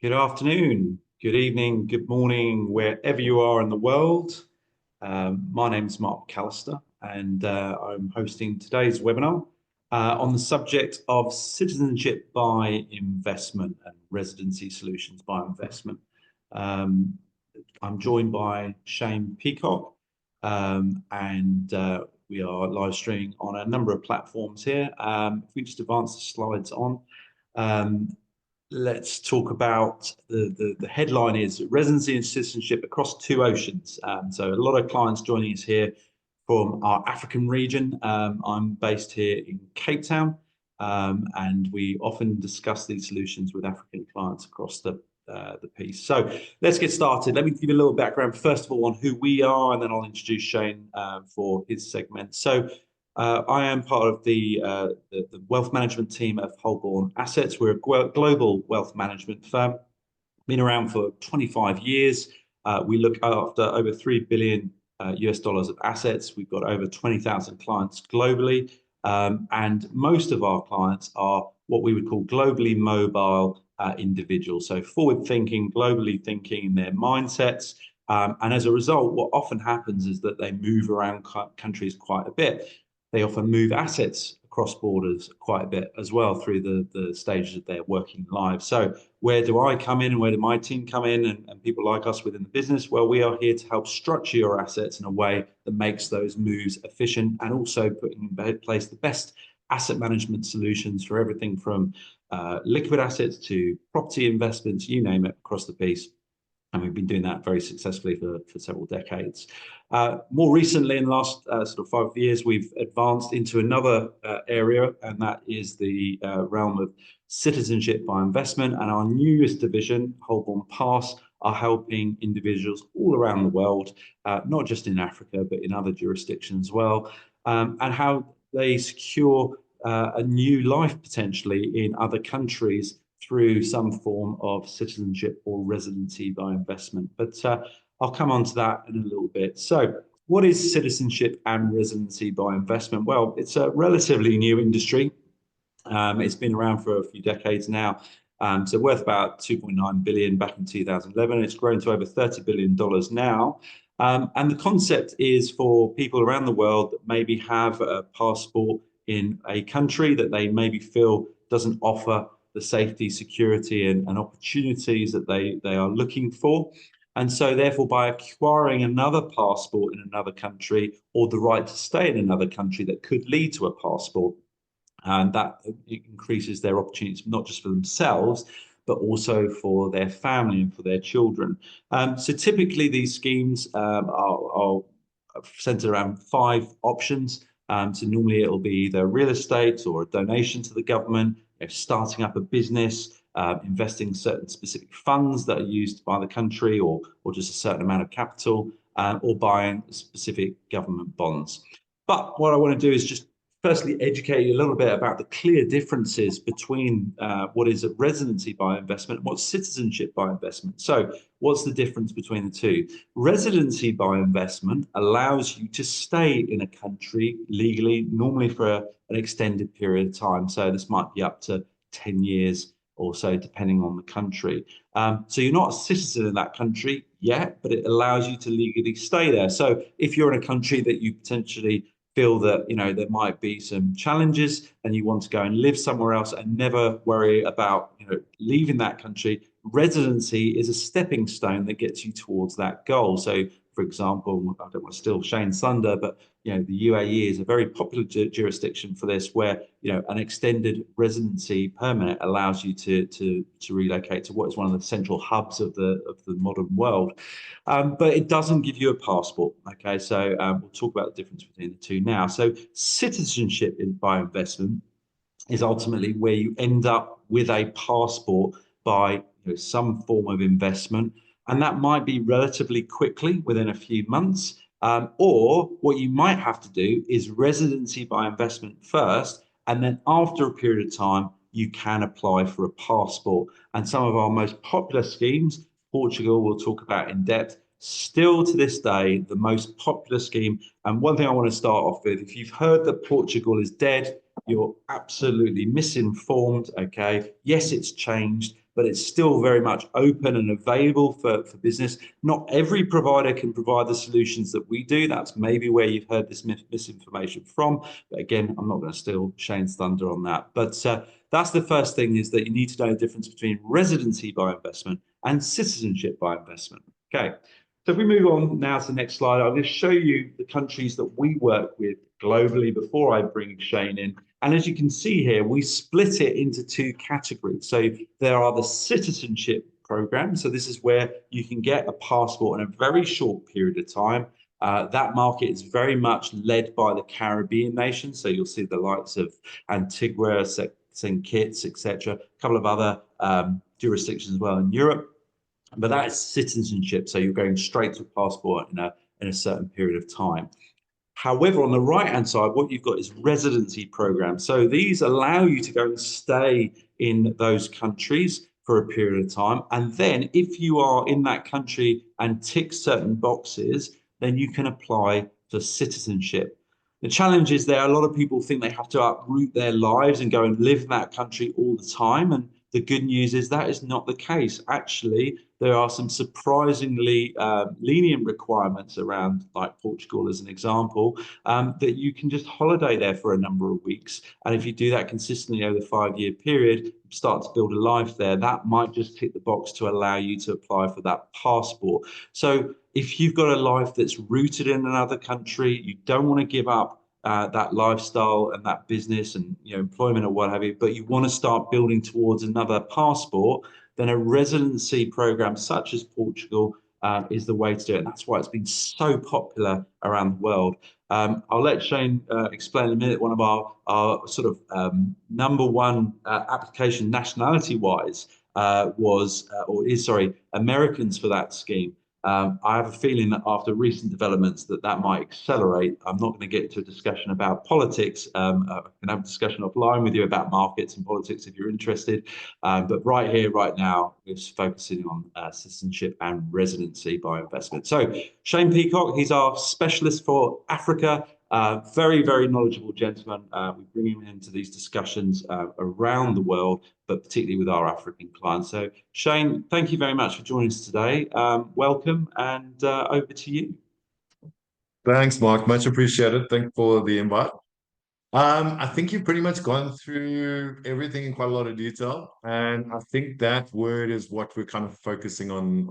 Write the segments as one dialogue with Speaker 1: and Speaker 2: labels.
Speaker 1: Good afternoon, good evening, good morning, wherever you are in the world. My name's Mark Callister, and I'm hosting today's webinar on the subject of citizenship by investment and residency solutions by investment. Um, I'm joined by Shane Peacock, and we are live streaming on a number of platforms here. If we just advance the slides on. Um, let's talk about the headline is residency and citizenship across two oceans. So a lot of clients joining us here from our African region. I'm based here in Cape Town, and we often discuss these solutions with African clients across the piece. So let's get started. Let me give you a little background, first of all, on who we are, and then I'll introduce Shane for his segment. So I am part of the wealth management team of Holborn Assets. We're a global wealth management firm, been around for 25 years. We look after over 3 billion US dollars of assets. We've got over 20,000 clients globally. And most of our clients are what we would call globally mobile individuals. So forward thinking, globally thinking in their mindsets. And as a result, what often happens is that they move around countries quite a bit. They often move assets across borders quite a bit as well through the stages of their working lives. So where do I come in and where do my team come in and people like us within the business? Well, we are here to help structure your assets in a way that makes those moves efficient and also putting in place the best asset management solutions for everything from liquid assets to property investments, you name it, across the piece. And we've been doing that very successfully for several decades. More recently, in the last sort of 5 years, we've advanced into another area, and that is the realm of citizenship by investment. And our newest division, Holborn Pass, are helping individuals all around the world, not just in Africa, but in other jurisdictions as well, and how they secure a new life potentially in other countries through some form of citizenship or residency by investment. But I'll come on to that in a little bit. So what is citizenship and residency by investment? Well, it's a relatively new industry. It's been around for a few decades now. So worth about 2.9 billion back in 2011. It's grown to over $30 billion now. And the concept is for people around the world that maybe have a passport in a country that they maybe feel doesn't offer the safety, security, and opportunities that they are looking for. And so therefore, by acquiring another passport in another country or the right to stay in another country that could lead to a passport, and that increases their opportunities, not just for themselves, but also for their family and for their children. So typically these schemes are centered around 5 options. So normally it'll be either real estate or a donation to the government, starting up a business, investing certain specific funds that are used by the country or just a certain amount of capital, or buying specific government bonds. But what I want to do is just firstly educate you a little bit about the clear differences between what is a residency by investment and what's citizenship by investment. So what's the difference between the two? Residency by investment allows you to stay in a country legally, normally for an extended period of time. So this might be up to 10 years or so, depending on the country. So you're not a citizen in that country yet, but it allows you to legally stay there. So if you're in a country that you potentially feel that there might be some challenges and you want to go and live somewhere else and never worry about leaving that country, residency is a stepping stone that gets you towards that goal. So for example, I don't want to steal Shane's thunder, but the UAE is a very popular jurisdiction for this, where an extended residency permit allows you to relocate to what is one of the central hubs of the modern world. But it doesn't give you a passport. Okay, so we'll talk about the difference between the two now. So citizenship by investment is ultimately where you end up with a passport by some form of investment, and that might be relatively quickly within a few months. Or what you might have to do is residency by investment first, and then after a period of time, you can apply for a passport. And some of our most popular schemes, Portugal, we'll talk about in depth, still to this day, the most popular scheme. And one thing I want to start off with, if you've heard that Portugal is dead, you're absolutely misinformed. Okay, yes, it's changed, but it's still very much open and available for business. Not every provider can provide the solutions that we do. That's maybe where you've heard this misinformation from. But again, I'm not going to steal Shane's thunder on that. But that's the first thing, is that you need to know the difference between residency by investment and citizenship by investment. Okay. So if we move on now to the next slide, I'll just show you the countries that we work with globally before I bring Shane in. And as you can see here, we split it into two categories. So there are the citizenship programs. So this is where you can get a passport in a very short period of time. That market is very much led by the Caribbean nations. So you'll see the likes of Antigua, St. Kitts, etc. A couple of other jurisdictions as well in Europe. But that is citizenship. So you're going straight to a passport in a certain period of time. However, on the right-hand side, what you've got is residency programs. So these allow you to go and stay in those countries for a period of time. And then if you are in that country and tick certain boxes, then you can apply for citizenship. The challenge is there, a lot of people think they have to uproot their lives and go and live in that country all the time. And the good news is that is not the case. Actually, there are some surprisingly lenient requirements around, like Portugal as an example, that you can just holiday there for a number of weeks. And if you do that consistently over the 5-year period, start to build a life there, that might just tick the box to allow you to apply for that passport. So if you've got a life that's rooted in another country, you don't want to give up that lifestyle and that business and employment or what have you, but you want to start building towards another passport, then a residency program such as Portugal is the way to do it. And that's why it's been so popular around the world. I'll let Shane explain in a minute. One of our sort of number one application nationality-wise Americans for that scheme. I have a feeling that after recent developments that might accelerate. I'm not going to get into a discussion about politics. I can have a discussion offline with you about markets and politics if you're interested. But right here, right now, we're focusing on citizenship and residency by investment. So Shane Peacock, he's our specialist for Africa. Very, very knowledgeable gentleman. We bring him into these discussions around the world, but particularly with our African clients. So Shane, thank you very much for joining us today. Welcome, and over to you.
Speaker 2: Thanks, Mark. Much appreciated. Thanks for the invite. I think you've pretty much gone through everything in quite a lot of detail, and I think that word is what we're kind of focusing on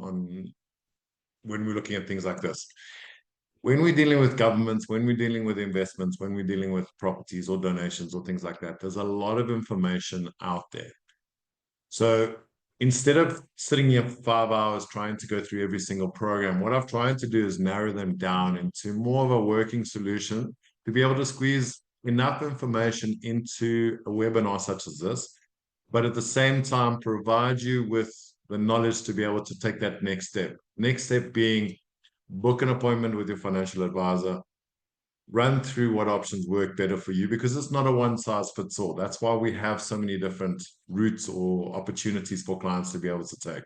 Speaker 2: when we're looking at things like this. When we're dealing with governments, when we're dealing with investments, when we're dealing with properties or donations or things like that, there's a lot of information out there. So instead of sitting here for 5 hours trying to go through every single program, what I've tried to do is narrow them down into more of a working solution to be able to squeeze enough information into a webinar such as this, but at the same time provide you with the knowledge to be able to take that next step. Next step being book an appointment with your financial advisor, run through what options work better for you, because it's not a one size fits all. That's why we have so many different routes or opportunities for clients to be able to take.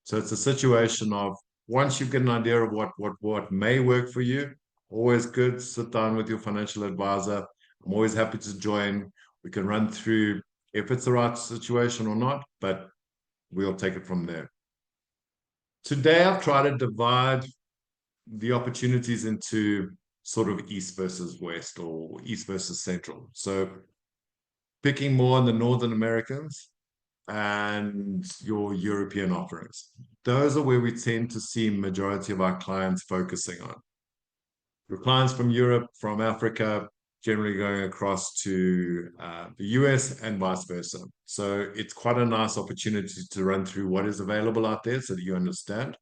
Speaker 2: So it's a situation of, once you get an idea of what may work for you, always good, sit down with your financial advisor. I'm always happy to join. We can run through if it's the right situation or not, but we'll take it from there. Today, I've tried to divide the opportunities into sort of East versus West or East versus Central. So picking more on the Northern Americans and your European offerings. Those are where we tend to see majority of our clients focusing on. Your clients from Europe, from Africa, generally going across to the US and vice versa. So it's quite a nice opportunity to run through what is available out there so that you understand.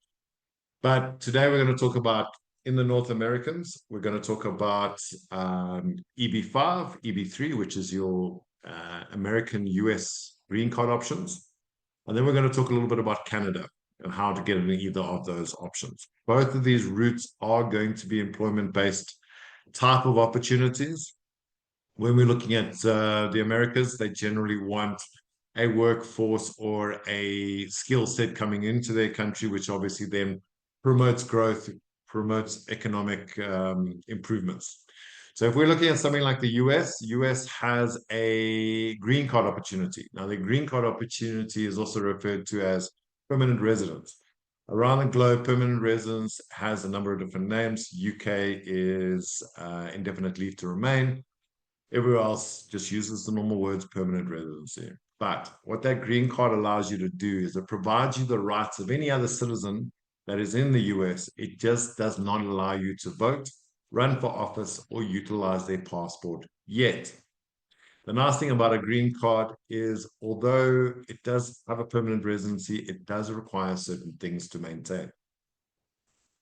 Speaker 2: But today we're going to talk about, in the North Americans, we're going to talk about EB5, EB3, which is your American US green card options. And then we're going to talk a little bit about Canada and how to get in either of those options. Both of these routes are going to be employment-based type of opportunities. When we're looking at the Americas, they generally want a workforce or a skill set coming into their country, which obviously then promotes growth, promotes economic improvements. So if we're looking at something like the US has a green card opportunity. Now, the green card opportunity is also referred to as permanent residence. Around the globe, permanent residence has a number of different names. UK is indefinite leave to remain. Everywhere else just uses the normal words permanent residency. But what that green card allows you to do is it provides you the rights of any other citizen that is in the US. It just does not allow you to vote, run for office, or utilize their passport yet. The nice thing about a green card is, although it does have a permanent residency, it does require certain things to maintain.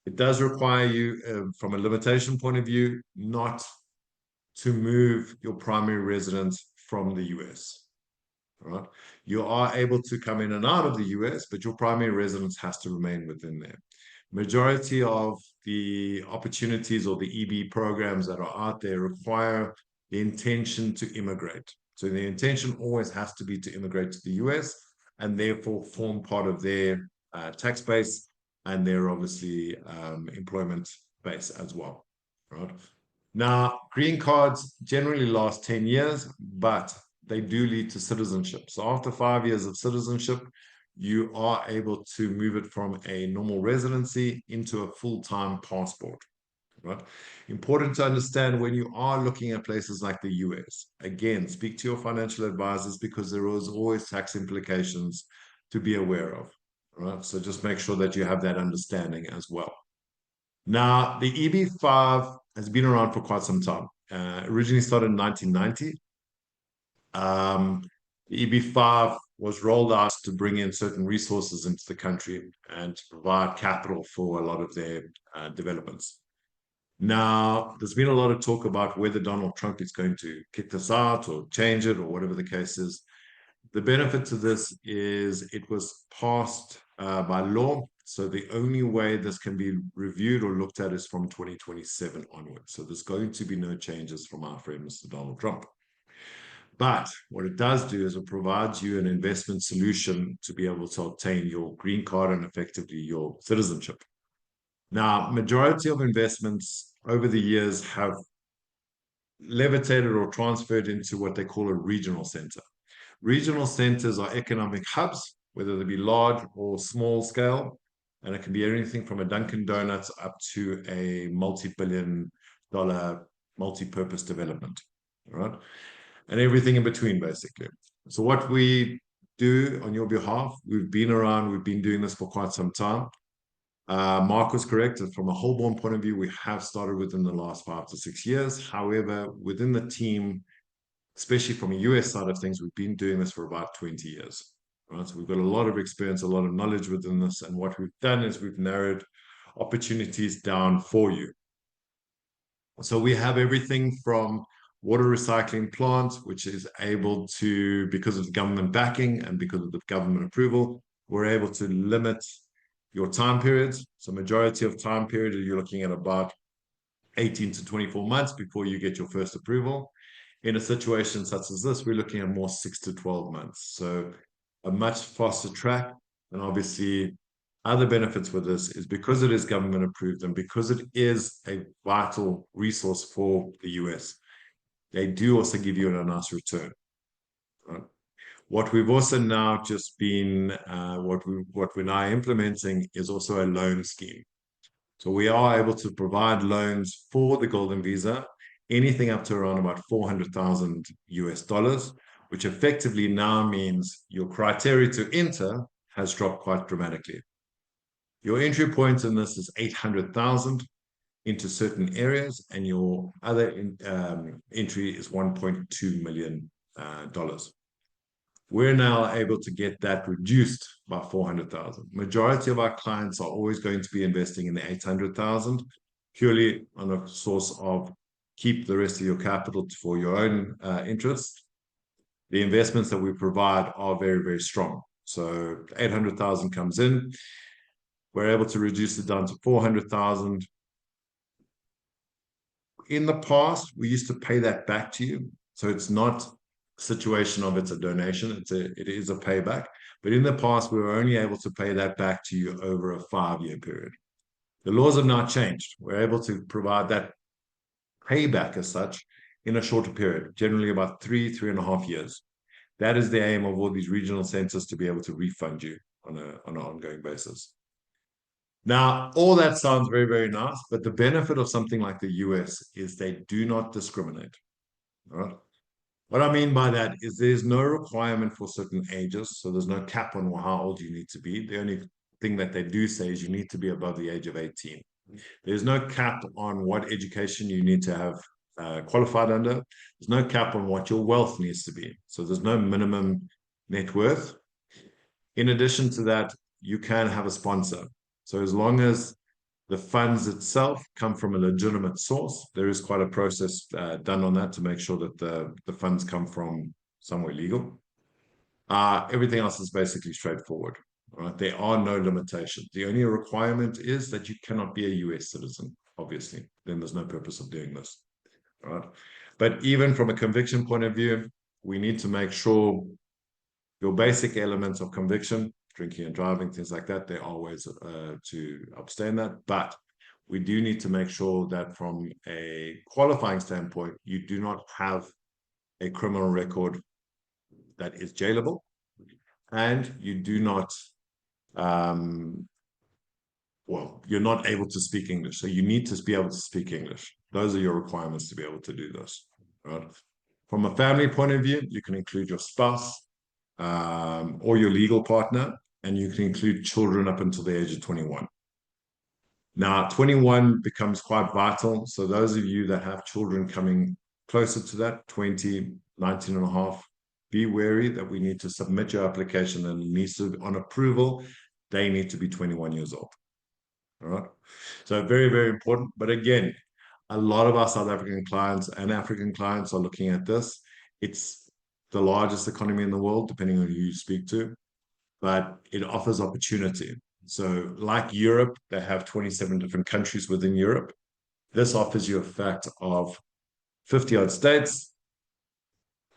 Speaker 2: It does require you, from a limitation point of view, not to move your primary residence from the US. All right. You are able to come in and out of the US, but your primary residence has to remain within there. Majority of the opportunities or the EB programs that are out there require the intention to immigrate. So the intention always has to be to immigrate to the US and therefore form part of their tax base and their obviously employment base as well. Right. Now, green cards generally last 10 years, but they do lead to citizenship. So after 5 years of citizenship, you are able to move it from a normal residency into a full-time passport, right? Important to understand when you are looking at places like the US. Again, speak to your financial advisors because there is always tax implications to be aware of, right? So just make sure that you have that understanding as well. Now, the EB5 has been around for quite some time. Originally started in 1990. The EB5 was rolled out to bring in certain resources into the country and to provide capital for a lot of their developments. Now, there's been a lot of talk about whether Donald Trump is going to kick this out or change it or whatever the case is. The benefit to this is it was passed by law. So the only way this can be reviewed or looked at is from 2027 onwards. So there's going to be no changes from our friend, Mr. Donald Trump. But what it does do is it provides you an investment solution to be able to obtain your green card and effectively your citizenship. Now, majority of investments over the years have levitated or transferred into what they call a regional center. Regional centers are economic hubs, whether they be large or small scale, and it can be anything from a Dunkin' Donuts up to a multi-billion-dollar multi-purpose development, right? And everything in between, basically. So what we do on your behalf, we've been around, we've been doing this for quite some time. Mark was correct. From a Holborn point of view, we have started within the last 5 to 6 years. However, within the team, especially from a US side of things, we've been doing this for about 20 years. Right? So we've got a lot of experience, a lot of knowledge within this. And what we've done is we've narrowed opportunities down for you. So we have everything from water recycling plants, which is able to, because of the government backing and because of the government approval, we're able to limit your time periods. So majority of time period, you're looking at about 18 to 24 months before you get your first approval. In a situation such as this, we're looking at more 6 to 12 months. So a much faster track. And obviously, other benefits with this is because it is government approved and because it is a vital resource for the US, they do also give you a nice return. Right? What we've also now just been, what we're now implementing is also a loan scheme. So we are able to provide loans for the Golden Visa, anything up to around about 400,000 US dollars, which effectively now means your criteria to enter has dropped quite dramatically. Your entry point in this is 800,000 into certain areas, and your other entry is $1.2 million. We're now able to get that reduced by 400,000. Majority of our clients are always going to be investing in the 800,000, purely on a source of keep the rest of your capital for your own interests. The investments that we provide are very, very strong. So 800,000 comes in. We're able to reduce it down to 400,000. In the past, we used to pay that back to you. So it's not a situation of it's a donation, it is a payback. But in the past, we were only able to pay that back to you over a 5-year period. The laws have now changed. We're able to provide that payback as such in a shorter period, generally about 3.5 years. That is the aim of all these regional centers, to be able to refund you on an ongoing basis. Now, all that sounds very, very nice, but the benefit of something like the US is they do not discriminate. All right. What I mean by that is there's no requirement for certain ages. So there's no cap on how old you need to be. The only thing that they do say is you need to be above the age of 18. There's no cap on what education you need to have qualified under. There's no cap on what your wealth needs to be. So there's no minimum net worth. In addition to that, you can have a sponsor. So as long as the funds itself come from a legitimate source, there is quite a process done on that to make sure that the funds come from somewhere legal. Everything else is basically straightforward. Right? There are no limitations. The only requirement is that you cannot be a US citizen, obviously. Then there's no purpose of doing this. Right? But even from a conviction point of view, we need to make sure your basic elements of conviction, drinking and driving, things like that, there are ways to abstain that. But we do need to make sure that from a qualifying standpoint, you do not have a criminal record that is jailable, and you do not, well, you're not able to speak English. So you need to be able to speak English. Those are your requirements to be able to do this. Right? From a family point of view, you can include your spouse, or your legal partner, and you can include children up until the age of 21. Now, 21 becomes quite vital. So those of you that have children coming closer to that, 20, 19 and a half, be wary that we need to submit your application, and it needs to, on approval, they need to be 21 years old. All right. So very, very important. But again, a lot of our South African clients and African clients are looking at this. It's the largest economy in the world, depending on who you speak to, but it offers opportunity. So like Europe, they have 27 different countries within Europe. This offers you a fact of 50 odd states,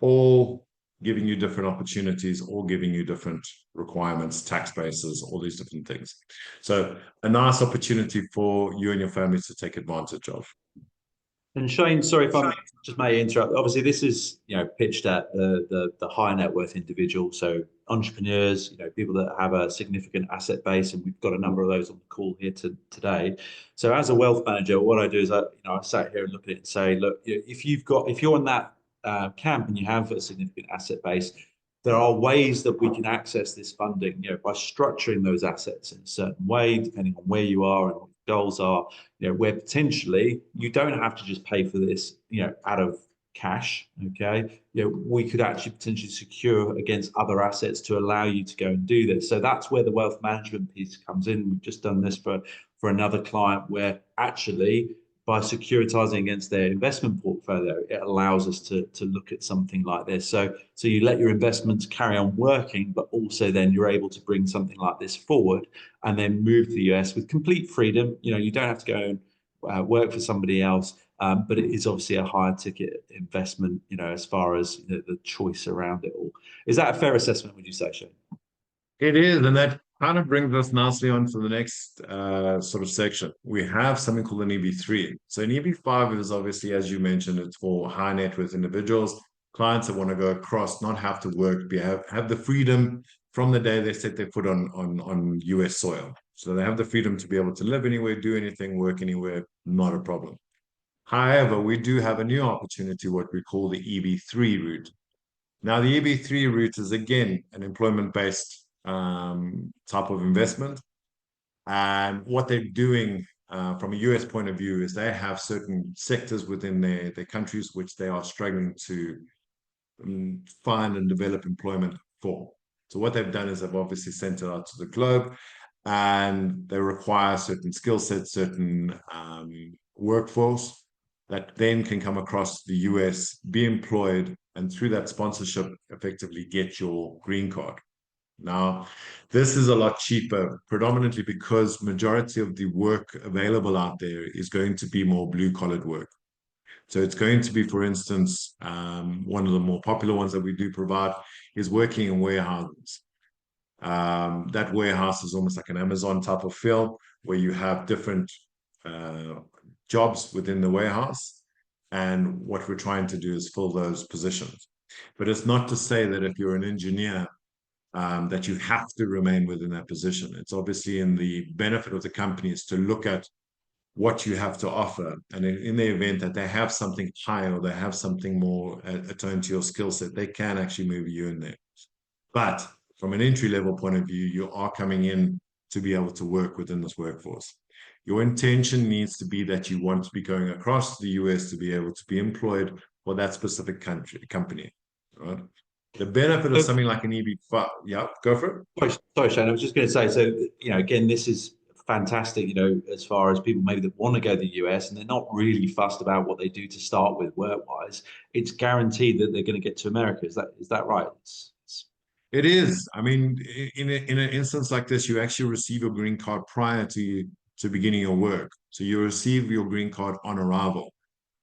Speaker 2: all giving you different opportunities, all giving you different requirements, tax bases, all these different things. So a nice opportunity for you and your families to take advantage of.
Speaker 1: And Shane, sorry if I'm just may interrupt. Obviously, this is pitched at the high net worth individual, so entrepreneurs, people that have a significant asset base, and we've got a number of those on the call here today. So, as a wealth manager, what I do is I sat here and look at it and say, look, if you're in that camp and you have a significant asset base, there are ways that we can access this funding, by structuring those assets in a certain way, depending on where you are and what your goals are, where potentially you don't have to just pay for this, out of cash. Okay. We could actually potentially secure against other assets to allow you to go and do this. So that's where the wealth management piece comes in. We've just done this for another client where actually by securitizing against their investment portfolio, it allows us to look at something like this. So you let your investments carry on working, but also then you're able to bring something like this forward and then move to the US with complete freedom. You don't have to go and work for somebody else, but it is obviously a higher ticket investment, as far as the choice around it all. Is that a fair assessment, would you say, Shane?
Speaker 2: It is, and that kind of brings us nicely on to the next sort of section. We have something called an EB3. So an EB5 is obviously, as you mentioned, it's for high net worth individuals, clients that want to go across, not have to work, have the freedom from the day they set their foot on US soil. So they have the freedom to be able to live anywhere, do anything, work anywhere, not a problem. However, we do have a new opportunity, what we call the EB3 route. Now, the EB3 route is again an employment-based type of investment. And what they're doing from a US point of view is they have certain sectors within their countries which they are struggling to find and develop employment for. So what they've done is they've obviously sent it out to the globe, and they require certain skill sets, certain workforce that then can come across the US, be employed, and through that sponsorship, effectively get your green card. Now, this is a lot cheaper, predominantly because majority of the work available out there is going to be more blue-collared work. So it's going to be, for instance, one of the more popular ones that we do provide is working in warehouses. That warehouse is almost like an Amazon type of feel, where you have different jobs within the warehouse, And what we're trying to do is fill those positions. But it's not to say that if you're an engineer, that you have to remain within that position. It's obviously in the benefit of the companies to look at what you have to offer. And in the event that they have something higher or they have something more attuned to your skill set, they can actually move you in there. But from an entry level point of view, you are coming in to be able to work within this workforce. Your intention needs to be that you want to be going across the US to be able to be employed for that specific company. Right? The benefit of something like an EB5, yeah, go for it.
Speaker 1: Sorry, Shane, I was just going to say, so, again, this is fantastic, as far as people maybe that want to go to the US and they're not really fussed about what they do to start with work-wise. It's guaranteed that they're going to get to America. Is that right?
Speaker 2: It is. I mean, in an instance like this, you actually receive your green card prior to beginning your work. So you receive your green card on arrival.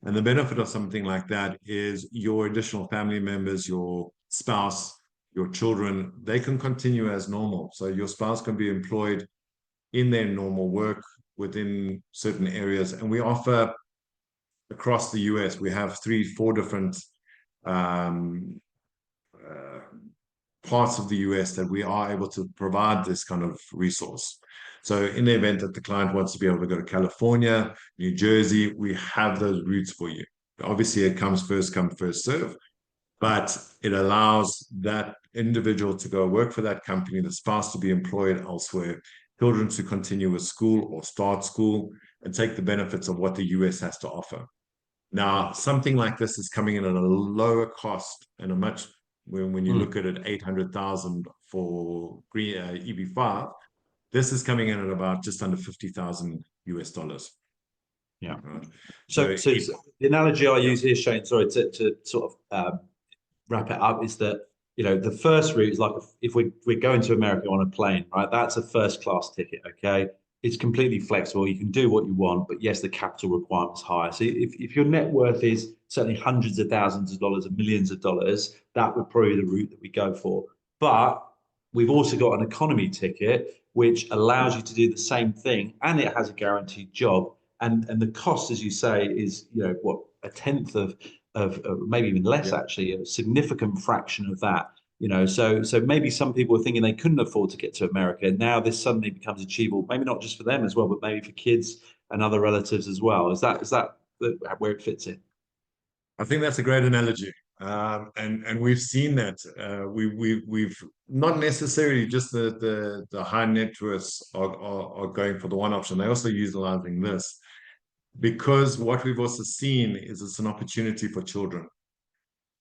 Speaker 2: And the benefit of something like that is your additional family members, your spouse, your children, they can continue as normal. So your spouse can be employed in their normal work within certain areas. And we offer across the US, we have 3, 4 different um, uh, parts of the US that we are able to provide this kind of resource. So in the event that the client wants to be able to go to California, New Jersey, we have those routes for you. Obviously, it comes first come, first serve, but it allows that individual to go work for that company, the spouse to be employed elsewhere, children to continue with school or start school and take the benefits of what the US has to offer. Now, something like this is coming in at a lower cost and a much, when you look at it, 800,000 for EB5, this is coming in at about just under 50,000 US dollars.
Speaker 1: Yeah.
Speaker 2: Right?
Speaker 1: So the analogy I use here, Shane, sorry, to sort of wrap it up, is that the first route is like, if we're going to America on a plane, right? That's a first class ticket. Okay, it's completely flexible. You can do what you want, but yes, the capital requirement is higher. So if your net worth is certainly hundreds of thousands of dollars and millions of dollars, that would probably be the route that we go for. But we've also got an economy ticket which allows you to do the same thing, and it has a guaranteed job. And the cost, as you say, is what, a tenth of maybe even less,
Speaker 2: yeah,
Speaker 1: actually, a significant fraction of that. So maybe some people were thinking they couldn't afford to get to America. Now this suddenly becomes achievable, maybe not just for them as well, but maybe for kids and other relatives as well. Is that where it fits in?
Speaker 2: I think that's a great analogy. And we've seen that we've not necessarily just the high net worths are going for the one option. They're also utilizing this because what we've also seen is it's an opportunity for children.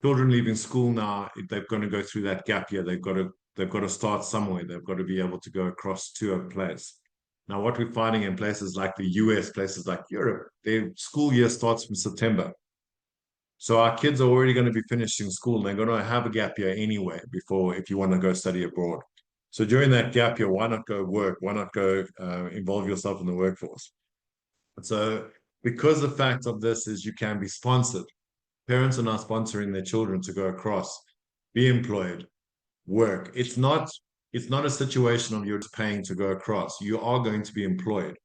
Speaker 2: Children leaving school now, if they're going to go through that gap year, they've got to start somewhere. They've got to be able to go across to a place. Now, what we're finding in places like the US, places like Europe, their school year starts from September. So our kids are already going to be finishing school and they're going to have a gap year anyway before if you want to go study abroad. So during that gap year, why not go work? Why not go involve yourself in the workforce? So because the fact of this is you can be sponsored. Parents are now sponsoring their children to go across, be employed, work. It's not a situation of you're just paying to go across. You are going to be employed.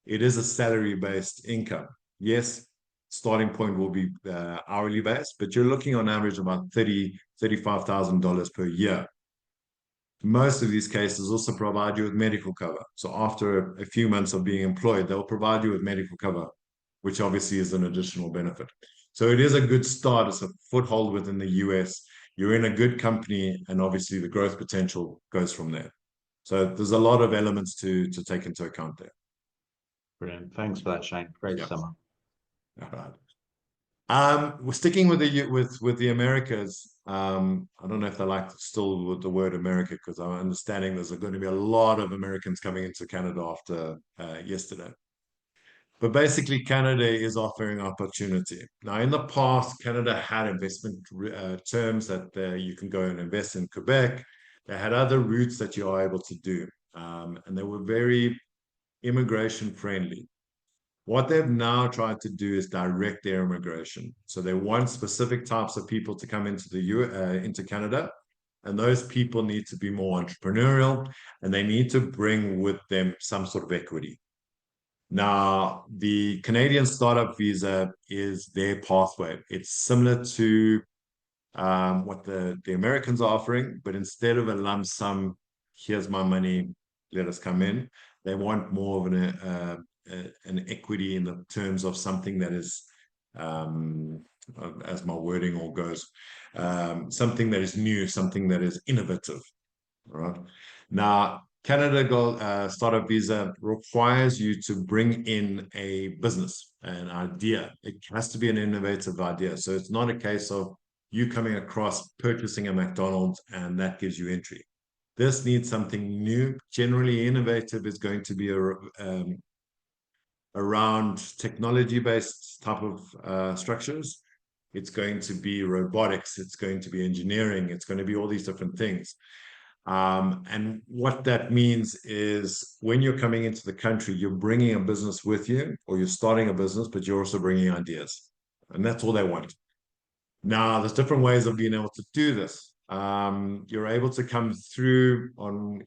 Speaker 2: It is a salary-based income. Yes, starting point will be hourly based, but you're looking on average about $35,000 per year. Most of these cases also provide you with medical cover. So after a few months of being employed, they'll provide you with medical cover, which obviously is an additional benefit. So it is a good start. It's a foothold within the US. You're in a good company, and obviously the growth potential goes from there. So there's a lot of elements to take into account there.
Speaker 1: Brilliant. Thanks for that, Shane. Great
Speaker 2: Yeah.
Speaker 1: summer.
Speaker 2: All right. We're sticking with the Americas. I don't know if they like still with the word America because I'm understanding there's going to be a lot of Americans coming into Canada after yesterday. But basically, Canada is offering opportunity. Now, in the past, Canada had investment terms that you can go and invest in Quebec. They had other routes that you are able to do, and they were very immigration friendly. What they've now tried to do is direct their immigration. So they want specific types of people to come into Canada, and those people need to be more entrepreneurial, and they need to bring with them some sort of equity. Now, the Canadian startup visa is their pathway. It's similar to what the Americans are offering, but instead of a lump sum, here's my money, let us come in, they want more of an equity in the terms of something that is, as my wording all goes, something that is new, something that is innovative. Right. Now, Canada Startup Visa requires you to bring in a business, an idea. It has to be an innovative idea. So it's not a case of you coming across purchasing a McDonald's and that gives you entry. This needs something new. Generally, innovative is going to be around technology-based type of structures. It's going to be robotics. It's going to be engineering. It's going to be all these different things. And what that means is when you're coming into the country, you're bringing a business with you, or you're starting a business, but you're also bringing ideas. And that's all they want. Now, there's different ways of being able to do this. You're able to come through on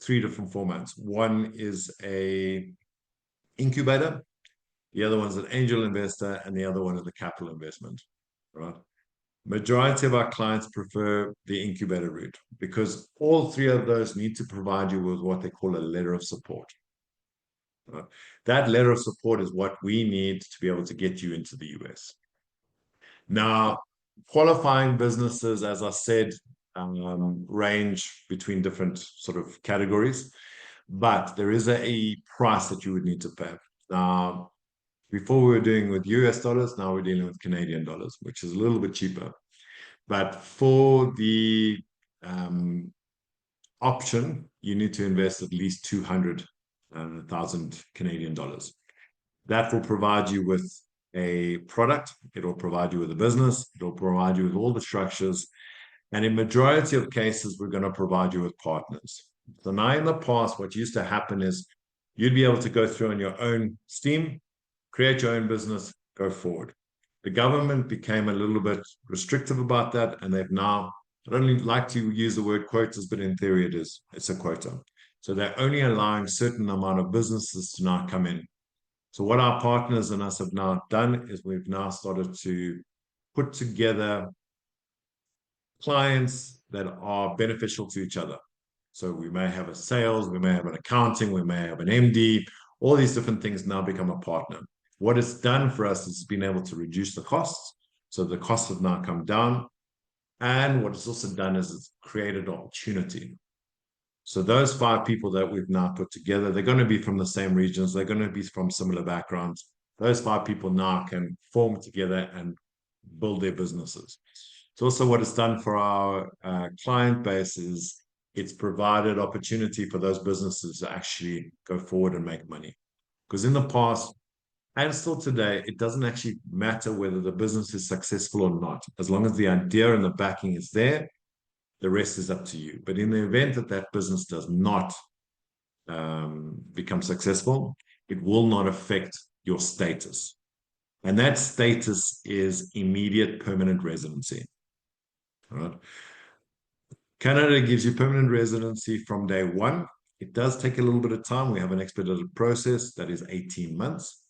Speaker 2: 3 different formats. One is a incubator, the other one's an angel investor, and the other one is a capital investment, right? Majority of our clients prefer the incubator route because all 3 of those need to provide you with what they call a letter of support. Right? That letter of support is what we need to be able to get you into the US. Now, qualifying businesses, as I said, range between different sort of categories, but there is a price that you would need to pay. Now, before we were doing with US dollars, now we're dealing with Canadian dollars, which is a little bit cheaper. But for the option, you need to invest at least 200,000 Canadian dollars. That will provide you with a product. It will provide you with a business. It will provide you with all the structures. And in majority of cases, we're going to provide you with partners. So now in the past, what used to happen is you'd be able to go through on your own steam, create your own business, go forward. The government became a little bit restrictive about that, and they've now, I don't like to use the word quotas, but in theory it's a quota. So they're only allowing a certain amount of businesses to now come in. So what our partners and us have now done is we've now started to put together clients that are beneficial to each other. So we may have a sales, we may have an accounting, we may have an MD, all these different things now become a partner. What it's done for us is been able to reduce the costs. So the costs have now come down. And what it's also done is it's created opportunity. So those 5 people that we've now put together, they're going to be from the same regions. They're going to be from similar backgrounds. Those 5 people now can form together and build their businesses. So also what it's done for our client base is it's provided opportunity for those businesses to actually go forward and make money. Because in the past, and still today, it doesn't actually matter whether the business is successful or not. As long as the idea and the backing is there, the rest is up to you. But in the event that that business does not become successful, it will not affect your status. And that status is immediate permanent residency. All right. Canada gives you permanent residency from day 1. It does take a little bit of time. We have an expedited process that is 18 months.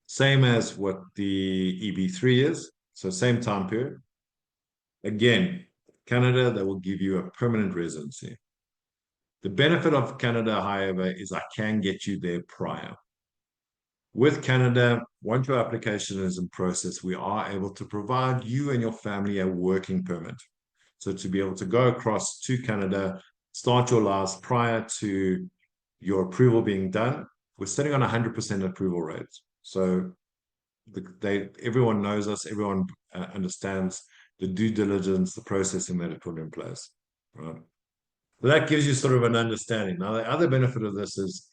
Speaker 2: Same as what the EB3 is. So same time period. Again, Canada, they will give you a permanent residency. The benefit of Canada, however, is I can get you there prior. With Canada, once your application is in process, we are able to provide you and your family a working permit. So to be able to go across to Canada, start your lives prior to your approval being done, we're sitting on 100% approval rates. So everyone knows us, everyone understands the due diligence, the processing that is put in place. Right? So that gives you sort of an understanding. Now, the other benefit of this is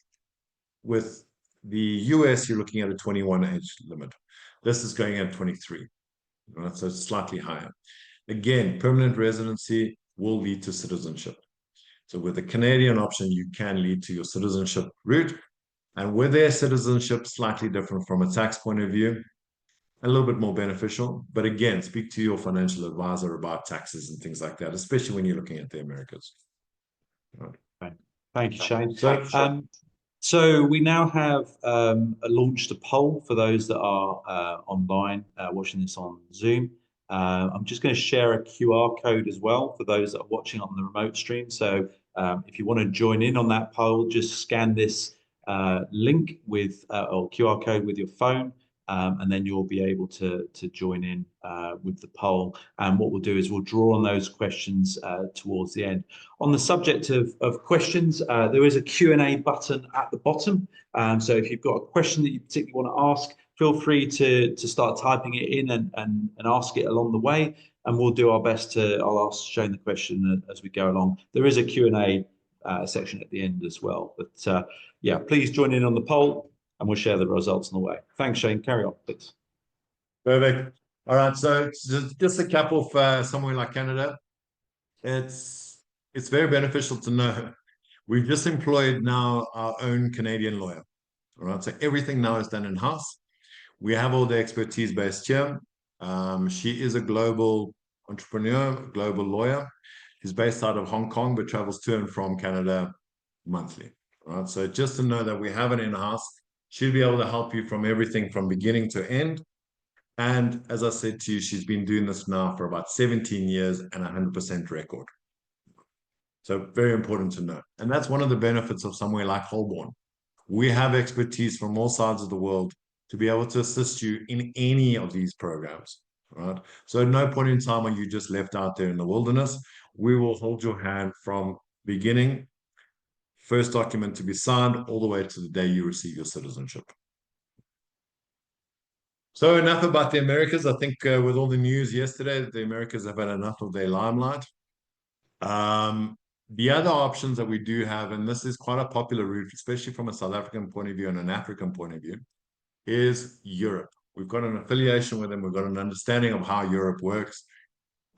Speaker 2: with the US, you're looking at a 21 age limit. This is going at 23, right? So it's slightly higher. Again, permanent residency will lead to citizenship. So with the Canadian option, you can lead to your citizenship route. And with their citizenship, slightly different from a tax point of view, a little bit more beneficial. But again, speak to your financial advisor about taxes and things like that, especially when you're looking at the Americas.
Speaker 1: Right. Thank you, Shane.
Speaker 2: So,
Speaker 1: So we now have launched a poll for those that are online watching this on Zoom. I'm just going to share a QR code as well for those that are watching on the remote stream. So if you want to join in on that poll, just scan this link with or QR code with your phone, and then you'll be able to join in with the poll. And what we'll do is we'll draw on those questions towards the end. On the subject of questions, there is a Q&A button at the bottom. So if you've got a question that you particularly want to ask, feel free to start typing it in and ask it along the way. And we'll do our best to, I'll ask Shane the question as we go along. There is a Q&A section at the end as well. But yeah, please join in on the poll and we'll share the results on the way. Thanks, Shane. Carry on, please.
Speaker 2: Perfect. All right. So just a couple for somewhere like Canada. It's very beneficial to know we've just employed now our own Canadian lawyer. All right. So everything now is done in-house. We have all the expertise based here. She is a global entrepreneur, global lawyer. She's based out of Hong Kong, but travels to and from Canada monthly. All right. So just to know that we have it in-house, she'll be able to help you from everything from beginning to end. And as I said to you, she's been doing this now for about 17 years and 100% record. So very important to know. And that's one of the benefits of somewhere like Holborn. We have expertise from all sides of the world to be able to assist you in any of these programs, right? So at no point in time are you just left out there in the wilderness. We will hold your hand from beginning, first document to be signed, all the way to the day you receive your citizenship. So enough about the Americas. I think with all the news yesterday, the Americas have had enough of their limelight. The other options that we do have, and this is quite a popular route, especially from a South African point of view and an African point of view, is Europe. We've got an affiliation with them. We've got an understanding of how Europe works.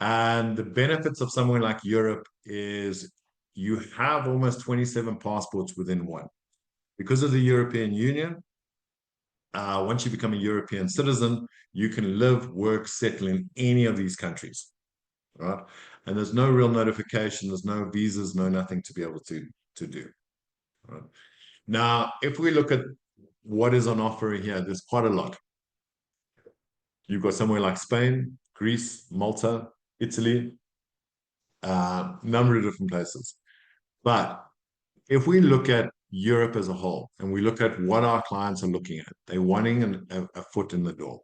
Speaker 2: And the benefits of somewhere like Europe is you have almost 27 passports within one. Because of the European Union, once you become a European citizen, you can live, work, settle in any of these countries, right? And there's no real notification, there's no visas, no nothing to be able to do. Right? Now, if we look at what is on offer here, there's quite a lot. You've got somewhere like Spain, Greece, Malta, Italy, number of different places. But if we look at Europe as a whole and we look at what our clients are looking at, they're wanting a foot in the door.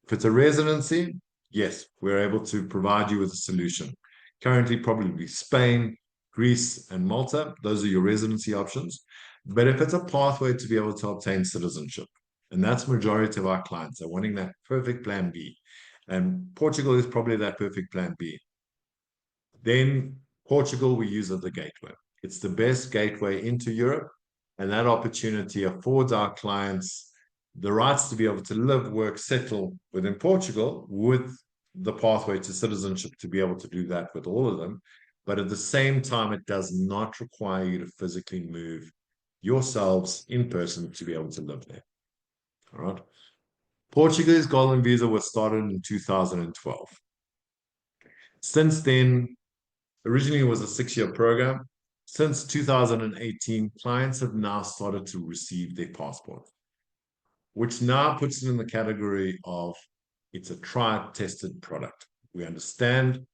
Speaker 2: If it's a residency, yes, we're able to provide you with a solution. Currently, probably Spain, Greece, and Malta. Those are your residency options. But if it's a pathway to be able to obtain citizenship, and that's majority of our clients are wanting that perfect plan B, and Portugal is probably that perfect plan B. Then Portugal we use as the gateway. It's the best gateway into Europe, and that opportunity affords our clients the rights to be able to live, work, settle within Portugal with the pathway to citizenship to be able to do that with all of them. But at the same time, it does not require you to physically move yourselves in person to be able to live there. All right. Portuguese Golden Visa was started in 2012. Since then, originally it was a 6-year program. Since 2018, clients have now started to receive their passport, which now puts it in the category of it's a tried, tested product. We understand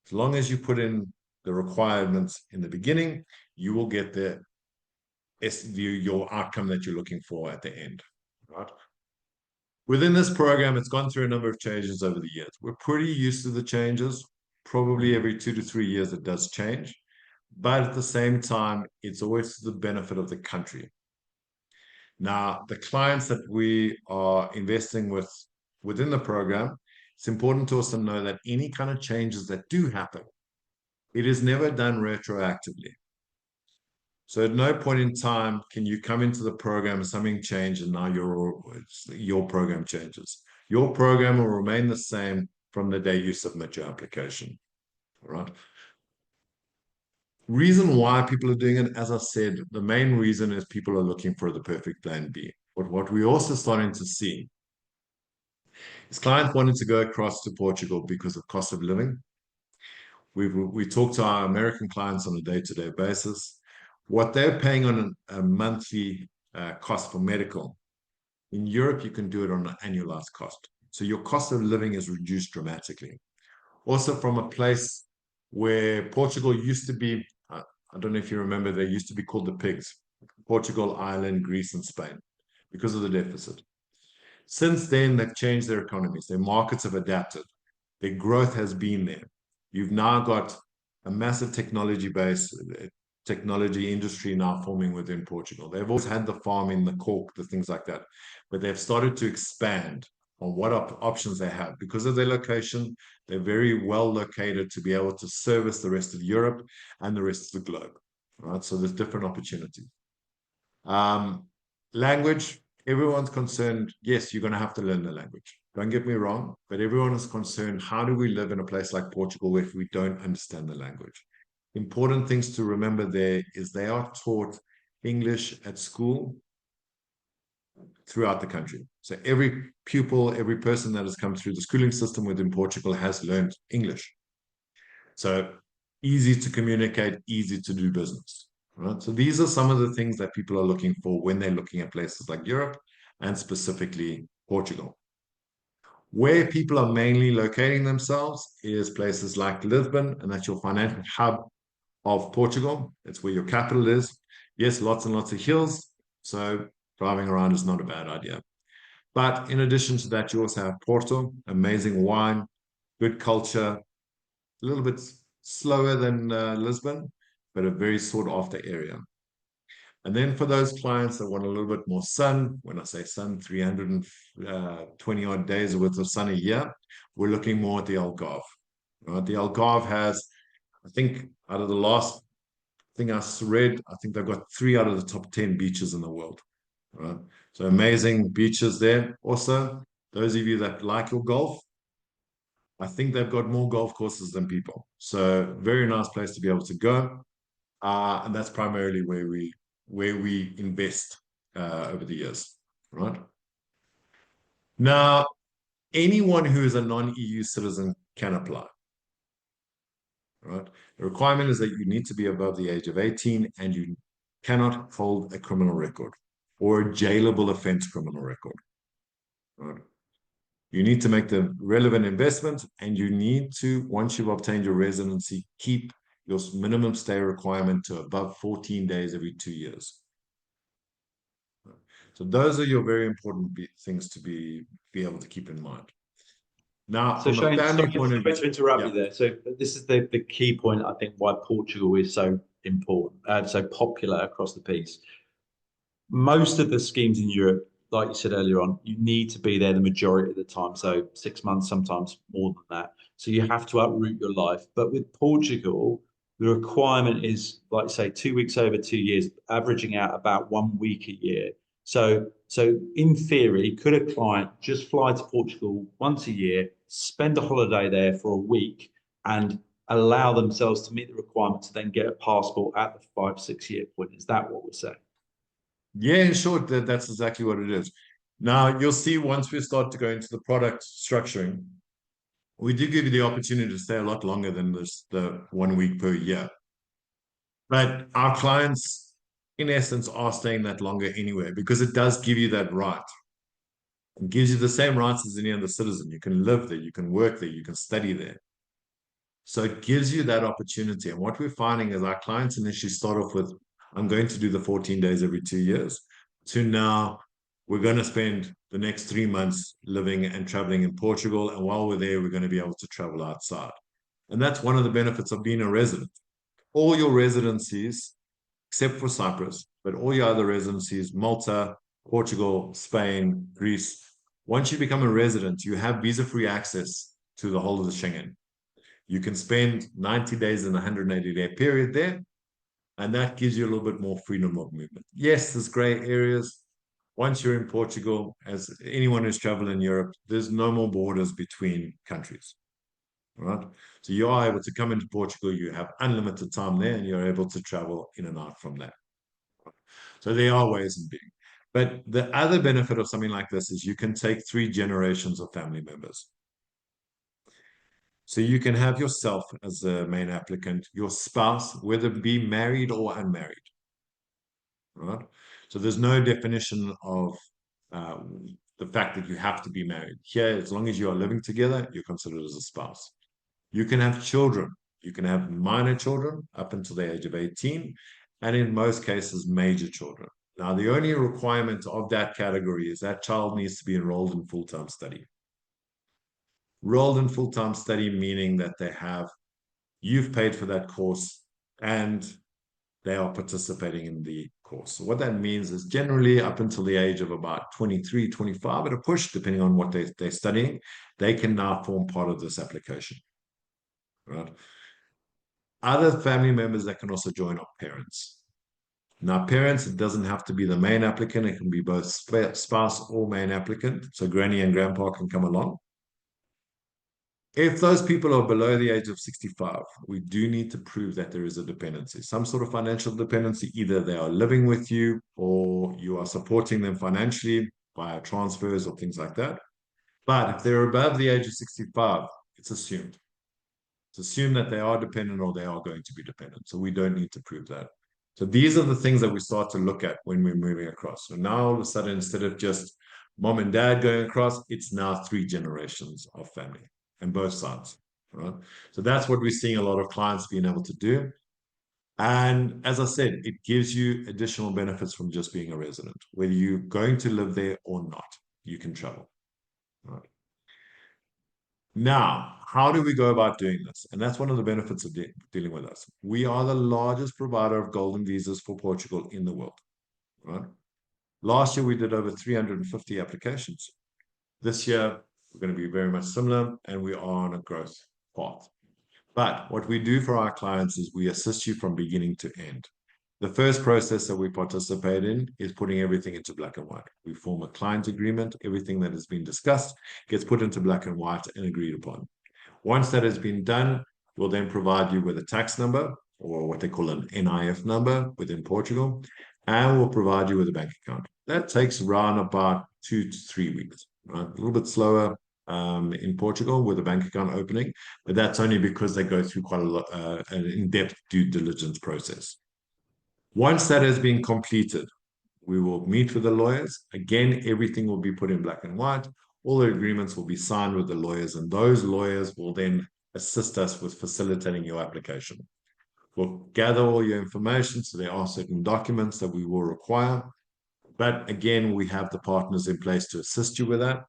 Speaker 2: as long as you put in the requirements in the beginning, you will get your outcome that you're looking for at the end, right? Within this program, it's gone through a number of changes over the years. We're pretty used to the changes. Probably every 2 to 3 years, it does change. But at the same time, it's always to the benefit of the country. Now, the clients that we are investing with within the program, it's important to also know that any kind of changes that do happen, it is never done retroactively. So at no point in time can you come into the program and something change and now your program changes. Your program will remain the same from the day you submit your application. All right. Reason why people are doing it, as I said, the main reason is people are looking for the perfect plan B. But what we're also starting to see is clients wanting to go across to Portugal because of cost of living. We talk to our American clients on a day-to-day basis. What they're paying on a monthly cost for medical. In Europe, you can do it on an annualized cost. So your cost of living is reduced dramatically. Also, from a place where Portugal used to be, I don't know if you remember, they used to be called the pigs, Portugal, Ireland, Greece, and Spain, because of the deficit. Since then, they've changed their economies. Their markets have adapted. Their growth has been there. You've now got a massive technology base, technology industry now forming within Portugal. They've always had the farming, the cork, the things like that, but they've started to expand on what options they have. Because of their location, they're very well located to be able to service the rest of Europe and the rest of the globe. Right? So there's different opportunities. Language, everyone's concerned. Yes, you're going to have to learn the language. Don't get me wrong, but everyone is concerned. How do we live in a place like Portugal if we don't understand the language? Important things to remember there is they are taught English at school throughout the country. So every pupil, every person that has come through the schooling system within Portugal has learned English. So easy to communicate, easy to do business. Right? So these are some of the things that people are looking for when they're looking at places like Europe and specifically Portugal. Where people are mainly locating themselves is places like Lisbon, and that's your financial hub of Portugal. It's where your capital is. Yes, lots and lots of hills, so driving around is not a bad idea. But in addition to that, you also have Porto, amazing wine, good culture, a little bit slower than Lisbon, but a very sought after area. And then for those clients that want a little bit more sun, when I say sun, 320 odd days worth of sun a year, we're looking more at the Algarve. Right? The Algarve has, I think, out of the last thing I read, I think they've got 3 out of the top 10 beaches in the world. Right? So amazing beaches there. Also, those of you that like your golf, I think they've got more golf courses than people. So very nice place to be able to go. And that's primarily where we invest over the years, right? Now, anyone who is a non-EU citizen can apply, right? The requirement is that you need to be above the age of 18 and you cannot hold a criminal record or a jailable offense criminal record, right? You need to make the relevant investment and you need to, once you've obtained your residency, keep your minimum stay requirement to above 14 days every 2 years. So those are your very important things to be able to keep in mind. Now,
Speaker 1: So
Speaker 2: from a
Speaker 1: Shane,
Speaker 2: family point of
Speaker 1: sorry
Speaker 2: view,
Speaker 1: to interrupt
Speaker 2: yeah,
Speaker 1: you there. So this is the key point, I think, why Portugal is so important and so popular across the piece. Most of the schemes in Europe, like you said earlier on, you need to be there the majority of the time. So 6 months, sometimes more than that. So you have to uproot your life. But with Portugal, the requirement is, like say, 2 weeks over 2 years, averaging out about 1 week a year. So in theory, could a client just fly to Portugal once a year, spend a holiday there for a week, and allow themselves to meet the requirement to then get a passport at the 5, 6 year point? Is that what we're saying?
Speaker 2: yeah, in short, that's exactly what it is. Now, you'll see once we start to go into the product structuring, we do give you the opportunity to stay a lot longer than the 1 week per year. But our clients, in essence, are staying that longer anyway, because it does give you that right. It gives you the same rights as any other citizen. You can live there, you can work there, you can study there. So it gives you that opportunity. And what we're finding is our clients initially start off with, I'm going to do the 14 days every 2 years, to now we're going to spend the next 3 months living and traveling in Portugal. And while we're there, we're going to be able to travel outside. And that's one of the benefits of being a resident. All your residencies, except for Cyprus, but all your other residencies, Malta, Portugal, Spain, Greece, once you become a resident, you have visa-free access to the whole of the Schengen. You can spend 90 days in a 180-day period there, and that gives you a little bit more freedom of movement. Yes, there's gray areas. Once you're in Portugal, as anyone who's traveled in Europe, there's no more borders between countries, right? So you are able to come into Portugal, you have unlimited time there, and you're able to travel in and out from there. So there are ways of being. But the other benefit of something like this is you can take 3 generations of family members. So you can have yourself as the main applicant, your spouse, whether be married or unmarried. Right? So there's no definition of the fact that you have to be married. Here, as long as you are living together, you're considered as a spouse. You can have children. You can have minor children up until the age of 18, and in most cases, major children. Now, the only requirement of that category is that child needs to be enrolled in full-time study. Enrolled in full-time study, meaning that you've paid for that course and they are participating in the course. So what that means is generally up until the age of about 23, 25 at a push, depending on what they're studying, they can now form part of this application. Right? Other family members that can also join are parents. Now, parents, it doesn't have to be the main applicant. It can be both spouse or main applicant. So granny and grandpa can come along. If those people are below the age of 65, we do need to prove that there is a dependency, some sort of financial dependency. Either they are living with you or you are supporting them financially via transfers or things like that. But if they're above the age of 65, it's assumed. It's assumed that they are dependent or they are going to be dependent. So we don't need to prove that. So these are the things that we start to look at when we're moving across. So now all of a sudden, instead of just mom and dad going across, it's now 3 generations of family and both sides, right? So that's what we're seeing a lot of clients being able to do. And as I said, it gives you additional benefits from just being a resident. Whether you're going to live there or not, you can travel, right? Now, how do we go about doing this? And that's one of the benefits of dealing with us. We are the largest provider of golden visas for Portugal in the world, right? Last year, we did over 350 applications. This year, we're going to be very much similar, and we are on a growth path. But what we do for our clients is we assist you from beginning to end. The first process that we participate in is putting everything into black and white. We form a client agreement. Everything that has been discussed gets put into black and white and agreed upon. Once that has been done, we'll then provide you with a tax number, or what they call an NIF number within Portugal, and we'll provide you with a bank account. That takes around about 2 to 3 weeks, right? A little bit slower in Portugal with a bank account opening, but that's only because they go through quite a lot, an in-depth due diligence process. Once that has been completed, we will meet with the lawyers. Again, everything will be put in black and white. All the agreements will be signed with the lawyers, and those lawyers will then assist us with facilitating your application. We'll gather all your information, so there are certain documents that we will require. But again, we have the partners in place to assist you with that.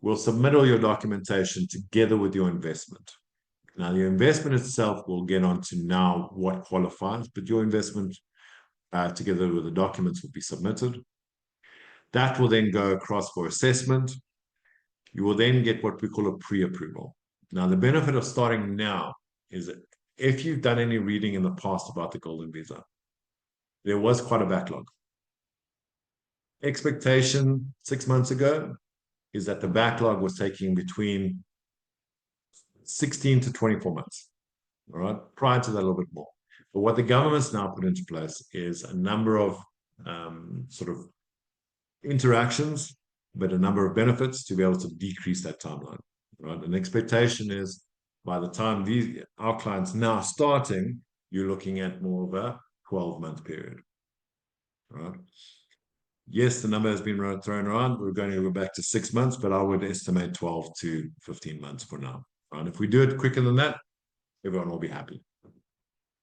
Speaker 2: We'll submit all your documentation together with your investment. Now, your investment itself, we'll get on to now what qualifies, but your investment together with the documents will be submitted. That will then go across for assessment. You will then get what we call a pre-approval. Now, the benefit of starting now is that if you've done any reading in the past about the Golden Visa, there was quite a backlog. Expectation 6 months ago is that the backlog was taking between 16 to 24 months, all right? Prior to that, a little bit more. But what the government's now put into place is a number of sort of interactions, but a number of benefits to be able to decrease that timeline, right? An expectation is by the time our clients now starting, you're looking at more of a 12-month period, right? Yes, the number has been thrown around. We're going to go back to 6 months, but I would estimate 12 to 15 months for now. Right? If we do it quicker than that, everyone will be happy.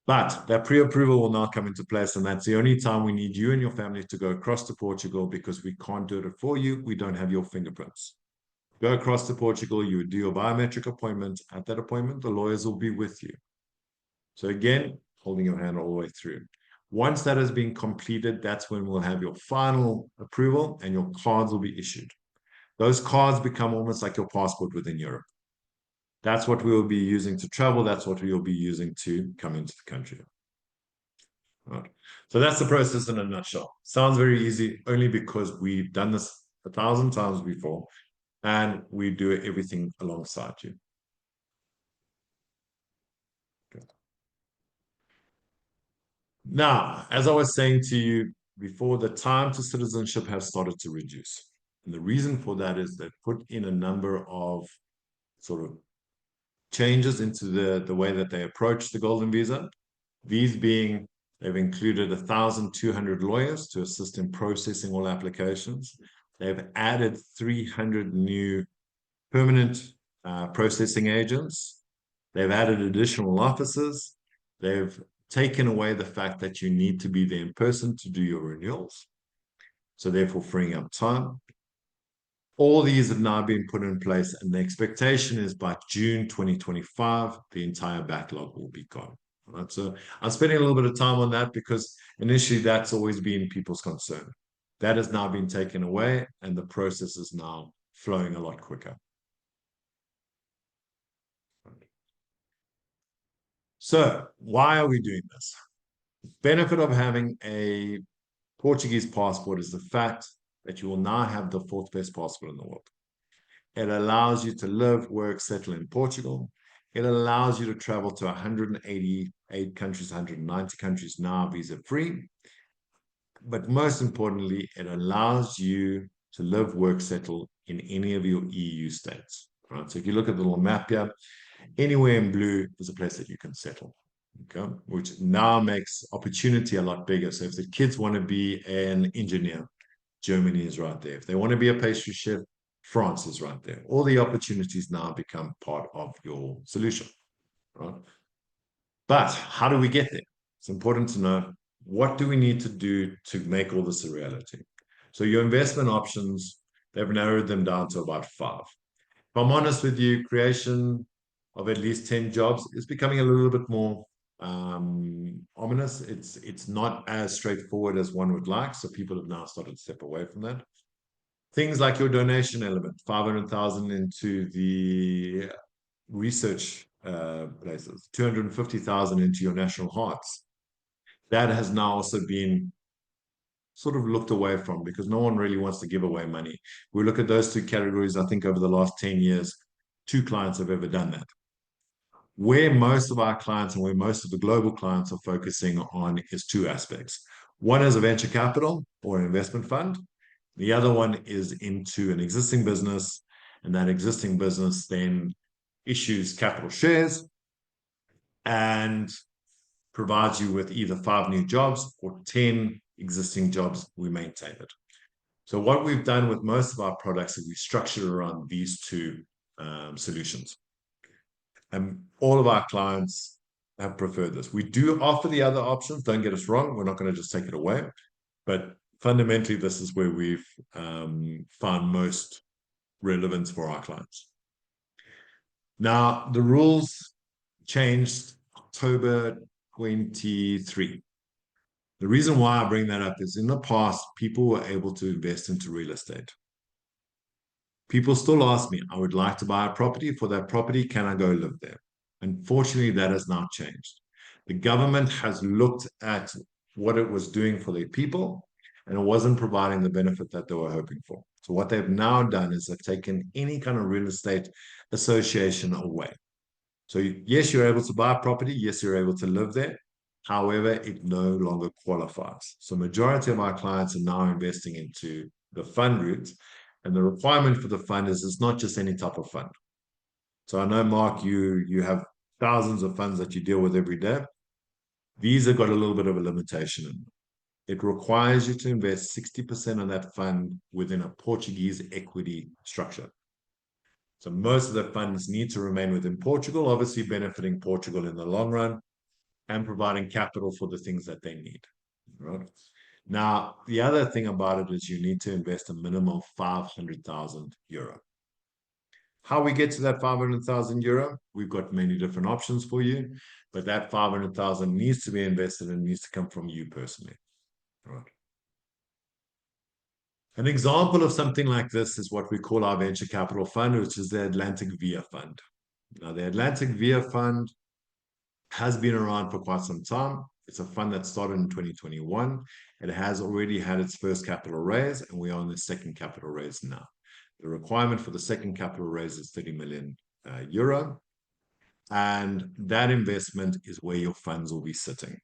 Speaker 2: But that pre-approval will now come into place, and that's the only time we need you and your family to go across to Portugal, because we can't do it for you. We don't have your fingerprints. Go across to Portugal, you would do your biometric appointment. At that appointment, the lawyers will be with you. So again, holding your hand all the way through. Once that has been completed, that's when we'll have your final approval and your cards will be issued. Those cards become almost like your passport within Europe. That's what we will be using to travel. That's what we will be using to come into the country. Right. So that's the process in a nutshell. Sounds very easy, only because we've done this 1,000 times before, and we do everything alongside you. Okay. Now, as I was saying to you before, the time to citizenship has started to reduce. And the reason for that is they've put in a number of sort of changes into the way that they approach the golden visa. These being They've included 1,200 lawyers to assist in processing all applications. They've added 300 new permanent processing agents. They've added additional officers. They've taken away the fact that you need to be there in person to do your renewals, so therefore freeing up time. All these have now been put in place, and the expectation is by June 2025, the entire backlog will be gone. Right? So I'm spending a little bit of time on that because initially that's always been people's concern. That has now been taken away, and the process is now flowing a lot quicker. So why are we doing this? The benefit of having a Portuguese passport is the fact that you will now have the fourth best passport in the world. It allows you to live, work, settle in Portugal. It allows you to travel to 188 countries, 190 countries now, visa-free. But most importantly, it allows you to live, work, settle in any of your EU states. Right? So if you look at the little map here, anywhere in blue is a place that you can settle. Okay? Which now makes opportunity a lot bigger. So if the kids want to be an engineer, Germany is right there. If they want to be a pastry chef, France is right there. All the opportunities now become part of your solution, right? But how do we get there? It's important to know, what do we need to do to make all this a reality? So your investment options, they've narrowed them down to about 5. If I'm honest with you, creation of at least 10 jobs is becoming a little bit more ominous. It's not as straightforward as one would like. So people have now started to step away from that. Things like your donation element, 500,000 into the research places, 250,000 into your national hearts. That has now also been sort of looked away from because no one really wants to give away money. We look at those two categories. I think over the last 10 years, 2 clients have ever done that. Where most of our clients and where most of the global clients are focusing on is 2 aspects. One is a venture capital or an investment fund. The other one is into an existing business, and that existing business then issues capital shares and provides you with either 5 new jobs or 10 existing jobs. We maintain it. So what we've done with most of our products is we structured around these 2 solutions. And all of our clients have preferred this. We do offer the other options. Don't get us wrong. We're not going to just take it away. But fundamentally, this is where we've found most relevance for our clients. Now, the rules changed October 23. The reason why I bring that up is in the past, people were able to invest into real estate. People still ask me, I would like to buy a property. For that property, can I go live there? Unfortunately, that has now changed. The government has looked at what it was doing for their people, and it wasn't providing the benefit that they were hoping for. So what they've now done is they've taken any kind of real estate association away. So yes, you're able to buy a property. Yes, you're able to live there. However, it no longer qualifies. So majority of our clients are now investing into the fund route. And the requirement for the fund is it's not just any type of fund. So I know, Mark, you have thousands of funds that you deal with every day. These have got a little bit of a limitation in them. It requires you to invest 60% of that fund within a Portuguese equity structure. So most of the funds need to remain within Portugal, obviously benefiting Portugal in the long run and providing capital for the things that they need. Right? Now, the other thing about it is you need to invest a minimum of 500,000 euro. How we get to that 500,000 euro, we've got many different options for you, but that 500,000 needs to be invested and needs to come from you personally. Right. An example of something like this is what we call our venture capital fund, which is the Atlantic Via Fund. Now, the Atlantic Via Fund has been around for quite some time. It's a fund that started in 2021. It has already had its first capital raise, and we are on the second capital raise now. The requirement for the second capital raise is 30 million euro. And that investment is where your funds will be sitting.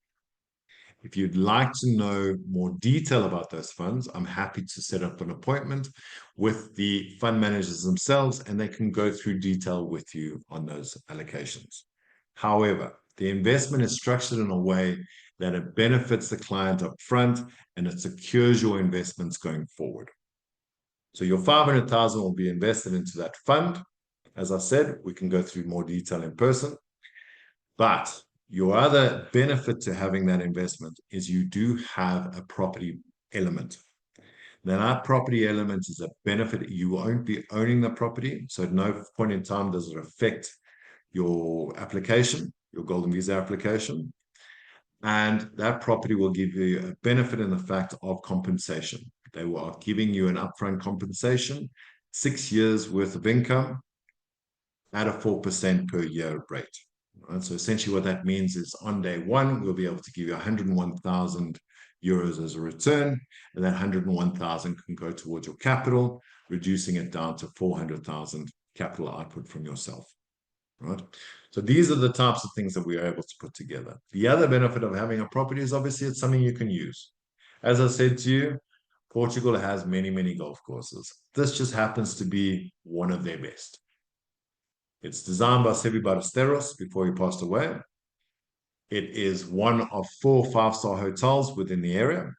Speaker 2: If you'd like to know more detail about those funds, I'm happy to set up an appointment with the fund managers themselves, and they can go through detail with you on those allocations. However, The investment is structured in a way that it benefits the client up front and it secures your investments going forward. So your 500,000 will be invested into that fund. As I said, we can go through more detail in person. But your other benefit to having that investment is you do have a property element. Now, that property element is a benefit. You won't be owning the property. So at no point in time does it affect your application, your Golden Visa application. And that property will give you a benefit in the fact of compensation. They are giving you an upfront compensation, 6 years worth of income at a 4% per year rate. Right? So essentially what that means is on day one, we'll be able to give you 101,000 euros as a return, and that 101,000 can go towards your capital, reducing it down to 400,000 capital output from yourself. Right? So these are the types of things that we are able to put together. The other benefit of having a property is obviously it's something you can use. As I said to you, Portugal has many, many golf courses. This just happens to be one of their best. It's designed by Sebi Ballesteros before he passed away. It is one of 4 5-star hotels within the area.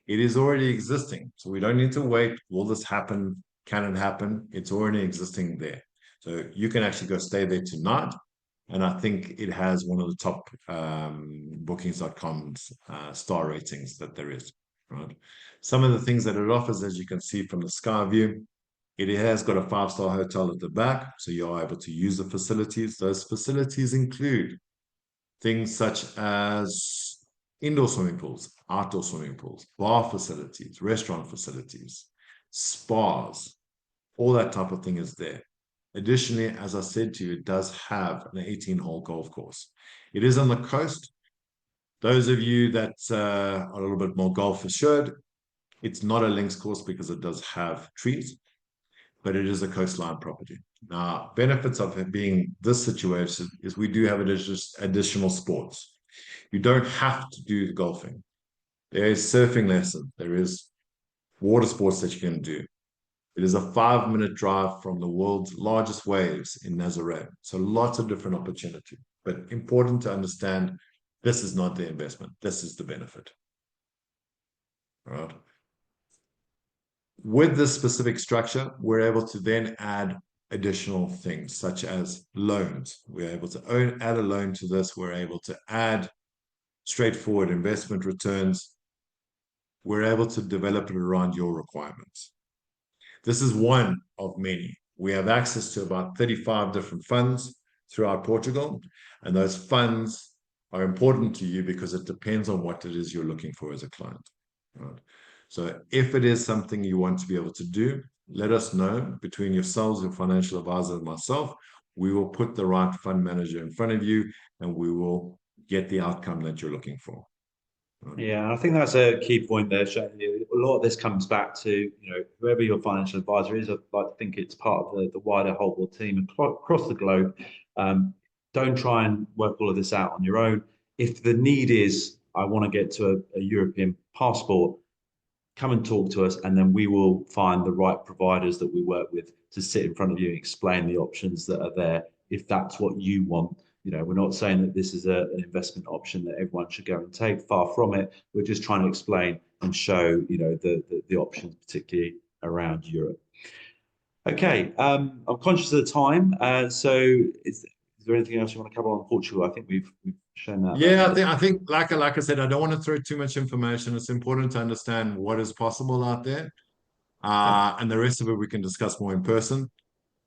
Speaker 2: It is already existing, so we don't need to wait. Will this happen? Can it happen? It's already existing there. So you can actually go stay there tonight. And I think it has one of the top bookings.com's star ratings that there is. Right? Some of the things that it offers, as you can see from the sky view, it has got a 5-star hotel at the back, so you are able to use the facilities. Those facilities include things such as indoor swimming pools, outdoor swimming pools, bar facilities, restaurant facilities, spas, all that type of thing is there. Additionally, as I said to you, it does have an 18-hole golf course. It is on the coast. Those of you that are a little bit more golf assured, it's not a links course because it does have trees, but it is a coastline property. Now, benefits of it being this situation is we do have additional sports. You don't have to do the golfing. There is surfing lesson. There is water sports that you can do. It is a 5-minute drive from the world's largest waves in Nazaré. So lots of different opportunity. But important to understand, this is not the investment. This is the benefit. All right. With this specific structure, we're able to then add additional things such as loans. We're able to add a loan to this. We're able to add straightforward investment returns. We're able to develop it around your requirements. This is one of many. We have access to about 35 different funds throughout Portugal, and those funds are important to you because it depends on what it is you're looking for as a client. Right? So if it is something you want to be able to do, let us know between yourselves, your financial advisor, and myself. We will put the right fund manager in front of you, and we will get the outcome that you're looking for.
Speaker 1: Yeah, I think that's a key point there, Shane. A lot of this comes back to, whoever your financial advisor is. I like to think it's part of the wider whole team across the globe. Don't try and work all of this out on your own. If the need is, I want to get to a European passport, come and talk to us, and then we will find the right providers that we work with to sit in front of you and explain the options that are there if that's what you want. We're not saying that this is an investment option that everyone should go and take. Far from it. We're just trying to explain and show, the options, particularly around Europe. Okay, I'm conscious of the time. So is there anything else you want to cover on Portugal? I think we've shown that.
Speaker 2: Yeah, I think like I said, I don't want to throw too much information. It's important to understand what is possible out there. And the rest of it we can discuss more in person.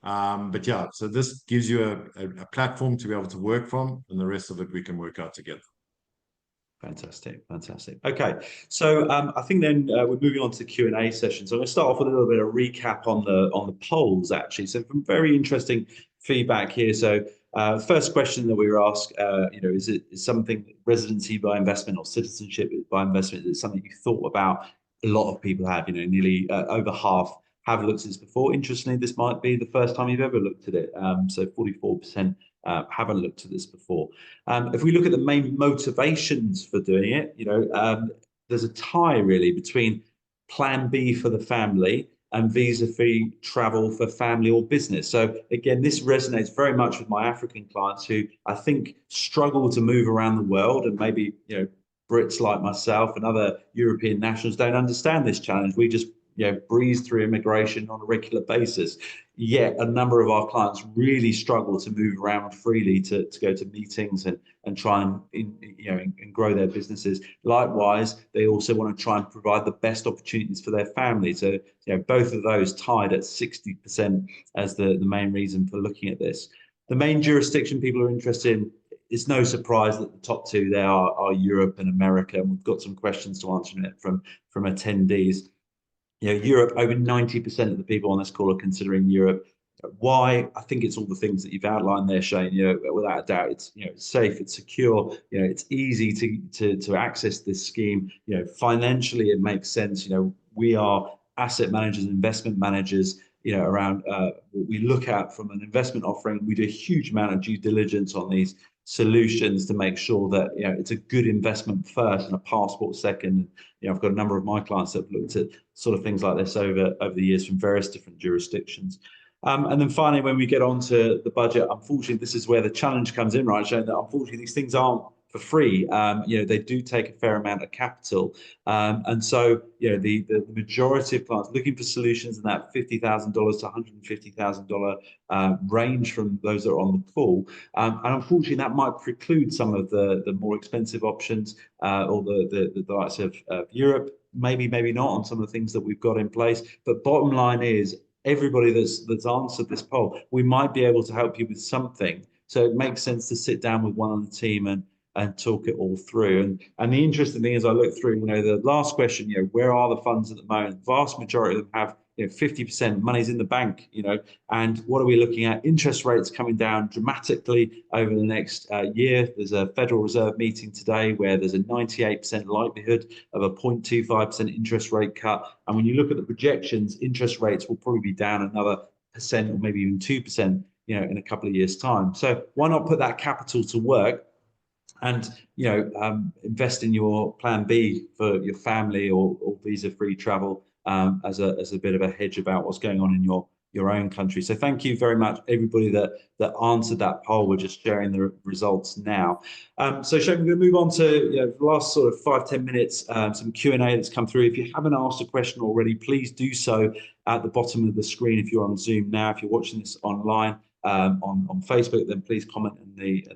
Speaker 2: But yeah, so this gives you a platform to be able to work from, and the rest of it we can work out together.
Speaker 1: Fantastic. Okay, so I think then we're moving on to the Q&A session. So I'm going to start off with a little bit of recap on the polls, actually. So some very interesting feedback here. So first question that we were asked, is something residency by investment or citizenship by investment? Is it something you thought about? A lot of people have, nearly over half have looked at this before. Interestingly, this might be the first time you've ever looked at it. So 44% haven't looked at this before. If we look at the main motivations for doing it, there's a tie really between plan B for the family and visa-free travel for family or business. So again, this resonates very much with my African clients who I think struggle to move around the world, and maybe Brits like myself and other European nationals don't understand this challenge. We just breeze through immigration on a regular basis. Yet a number of our clients really struggle to move around freely to go to meetings and try and grow their businesses. Likewise, they also want to try and provide the best opportunities for their family. So both of those tied at 60% as the main reason for looking at this. The main jurisdiction people are interested in, it's no surprise that the top two there are Europe and America, and we've got some questions to answer from attendees. Europe, over 90% of the people on this call are considering Europe. Why? I think it's all the things that you've outlined there, Shane. Without a doubt, it's it's safe, it's secure, it's easy to access this scheme. Financially, it makes sense. We are asset managers and investment managers. Around what we look at from an investment offering, we do a huge amount of due diligence on these solutions to make sure that it's a good investment first and a passport second. I've got a number of my clients that have looked at sort of things like this over the years from various different jurisdictions. And then finally, when we get on to the budget, unfortunately, this is where the challenge comes in, right, Shane? That unfortunately these things aren't for free. They do take a fair amount of capital. And so, the majority of clients looking for solutions in that $50,000 to $150,000 range from those that are on the call. And unfortunately, that might preclude some of the more expensive options or the likes of Europe, maybe not on some of the things that we've got in place. But bottom line is, everybody that's answered this poll, we might be able to help you with something. So it makes sense to sit down with one on the team and talk it all through. And the interesting thing is, I look through, the last question, where are the funds at the moment? The vast majority of them have 50% money's in the bank, and what are we looking at? Interest rates coming down dramatically over the next year. There's a Federal Reserve meeting today where there's a 98% likelihood of a 0.25% interest rate cut. And when you look at the projections, interest rates will probably be down another percent or maybe even 2%, in a couple of years' time. So why not put that capital to work and invest in your plan B for your family or visa-free travel as a bit of a hedge about what's going on in your own country. So thank you very much, everybody that answered that poll. We're just sharing the results now. So Shane, we're going to move on to the last sort of 5-10 minutes, some Q&A that's come through. If you haven't asked a question already, please do so at the bottom of the screen if you're on Zoom now. If you're watching this online, on Facebook, then please comment in the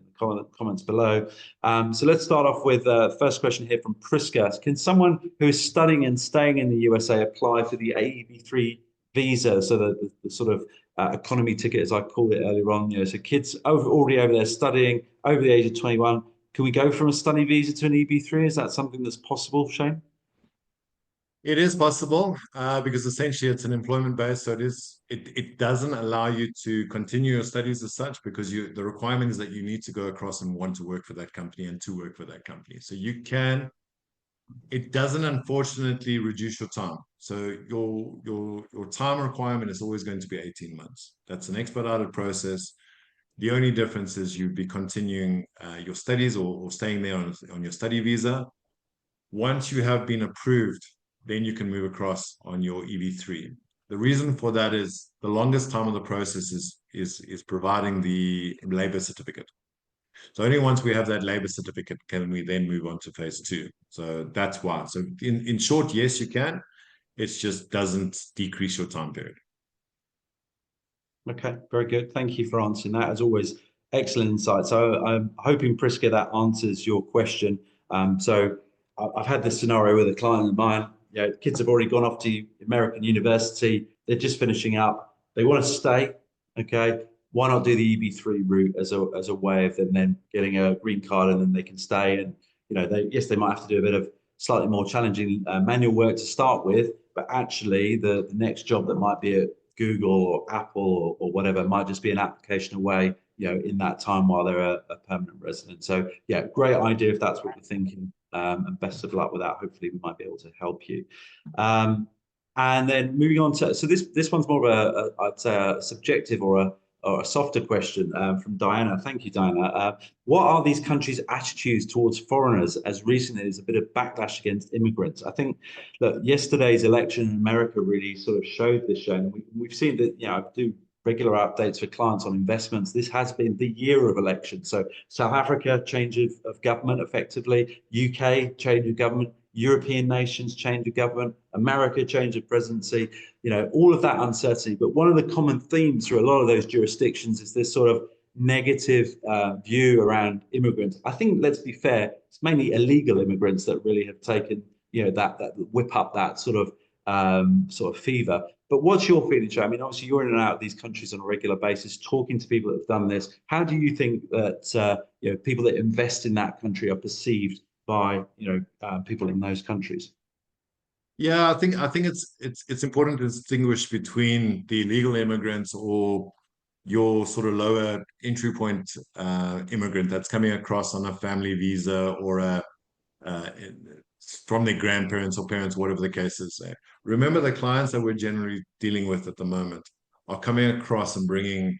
Speaker 1: comments below. So let's start off with the first question here from Priska. Can someone who is studying and staying in the USA apply for the AEB3 visa, so the sort of economy ticket, as I called it earlier on? So kids already over there studying over the age of 21, can we go from a study visa to an EB3? Is that something that's possible, Shane?
Speaker 2: It is possible because essentially it's an employment base, so it doesn't allow you to continue your studies as such, because the requirement is that you need to go across and want to work for that company and to work for that company. So you can. It doesn't unfortunately reduce your time. So your time requirement is always going to be 18 months. That's an expedited process. The only difference is you'd be continuing your studies or staying there on your study visa. Once you have been approved, then you can move across on your EB3. The reason for that is the longest time of the process is providing the labor certificate. So only once we have that labor certificate can we then move on to phase 2. So that's why. So in short, yes, you can. It just doesn't decrease your time period.
Speaker 1: Okay, very good. Thank you for answering that. As always, excellent insight. So I'm hoping, Priska, that answers your question. So I've had this scenario with a client of mine. Kids have already gone off to American university. They're just finishing up. They want to stay. Okay, why not do the EB3 route as a way of them then getting a green card, and then they can stay? And they might have to do a bit of slightly more challenging manual work to start with, but actually the next job that might be at Google or Apple or whatever might just be an application away, in that time while they're a permanent resident. So yeah, great idea if that's what you're thinking, and best of luck with that. Hopefully we might be able to help you. And then moving on to, so this one's more of I'd say a subjective or or a softer question from Diana. Thank you, Diana. What are these countries' attitudes towards foreigners as recently as a bit of backlash against immigrants? I think that yesterday's election in America really sort of showed this, Shane. We've seen that, I do regular updates for clients on investments. This has been the year of elections. So South Africa, change of government effectively, UK, change of government, European nations, change of government, America, change of presidency, all of that uncertainty. But one of the common themes through a lot of those jurisdictions is this sort of negative view around immigrants. I think, let's be fair, it's mainly illegal immigrants that really have taken, that whip up that sort of fever. But what's your feeling, Joe? I mean, obviously you're in and out of these countries on a regular basis, talking to people that have done this. How do you think that people that invest in that country are perceived by people in those countries?
Speaker 2: Yeah, I think it's important to distinguish between the illegal immigrants or your sort of lower entry point immigrant that's coming across on a family visa or uh, from their grandparents or parents, whatever the case is. Remember, the clients that we're generally dealing with at the moment are coming across and bringing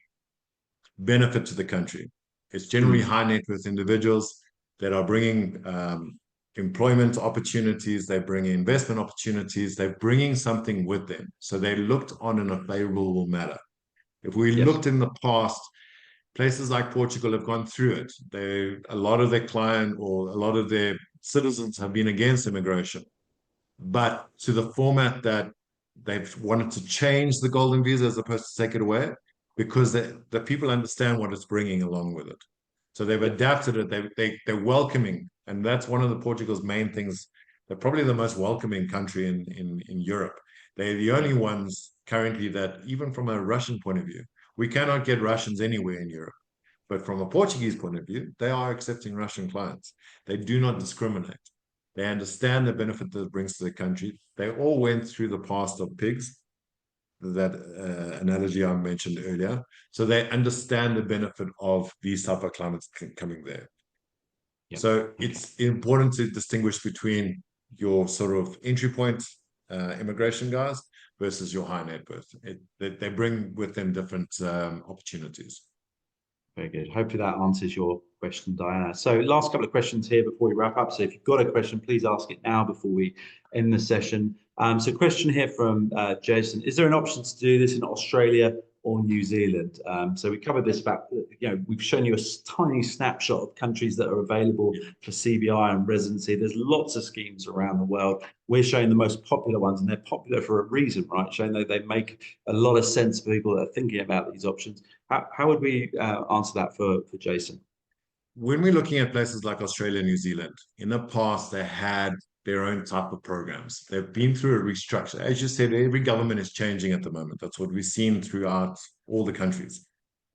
Speaker 2: benefit to the country. It's generally
Speaker 1: Mm,
Speaker 2: high net worth individuals that are bringing employment opportunities, they bring investment opportunities, they're bringing something with them. So they looked on in a favorable manner. If we
Speaker 1: yes.
Speaker 2: looked in the past, places like Portugal have gone through it. A lot of their client or a lot of their citizens have been against immigration, but to the format that they've wanted to change the golden visa as opposed to take it away because the people understand what it's bringing along with it. So they've
Speaker 1: Yeah.
Speaker 2: adapted it. They're welcoming, and that's one of the Portugal's main things. They're probably the most welcoming country in Europe. They're the
Speaker 1: Yeah.
Speaker 2: only ones currently that, even from a Russian point of view, we cannot get Russians anywhere in Europe. But from a Portuguese point of view, they are accepting Russian clients. They do not discriminate. They understand the benefit that it brings to the country. They all went through the past of pigs, that analogy I mentioned earlier. So they understand the benefit of these type of climates coming there.
Speaker 1: Yeah.
Speaker 2: So
Speaker 1: Okay.
Speaker 2: it's important to distinguish between your sort of entry point immigration guys versus your high net worth. They bring with them different opportunities.
Speaker 1: Very good. Hopefully that answers your question, Diana. So last couple of questions here before we wrap up. So if you've got a question, please ask it now before we end the session. So question here from Jason. Is there an option to do this in Australia or New Zealand? So we covered this back, we've shown you a tiny snapshot of countries that are available
Speaker 2: Yeah.
Speaker 1: for CBI and residency. There's lots of schemes around the world. We're showing the most popular ones, and they're popular for a reason, right? Showing that they make a lot of sense for people that are thinking about these options. How would we answer that for Jason?
Speaker 2: When we're looking at places like Australia and New Zealand, in the past, they had their own type of programs. They've been through a restructure. As you said, every government is changing at the moment. That's what we've seen throughout all the countries.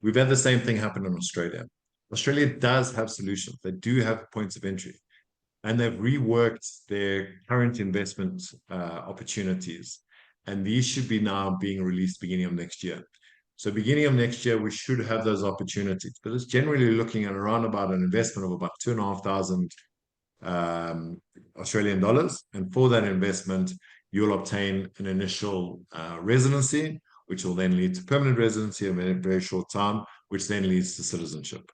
Speaker 2: We've had the same thing happen in Australia. Australia does have solutions. They do have points of entry, and they've reworked their current investment opportunities. And these should be now being released beginning of next year. So beginning of next year, we should have those opportunities. But it's generally looking at around about an investment of about 2,500 Australian dollars. And for that investment, you'll obtain an initial residency, which will then lead to permanent residency in a very short time, which then leads to citizenship.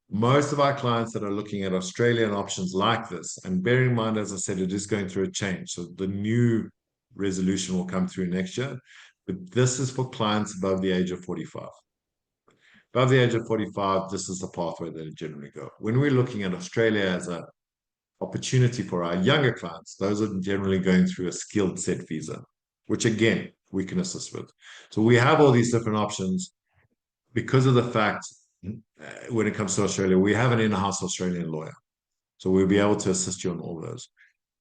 Speaker 2: Most of our clients that are looking at Australian options like this, and bear in mind, as I said, it is going through a change. So the new resolution will come through next year. But this is for clients above the age of 45. Above the age of 45, this is the pathway that it generally go. When we're looking at Australia as an opportunity for our younger clients, those are generally going through a skilled set visa, which again, we can assist with. So we have all these different options because of the fact when it comes to Australia, we have an in-house Australian lawyer. So we'll be able to assist you on all those.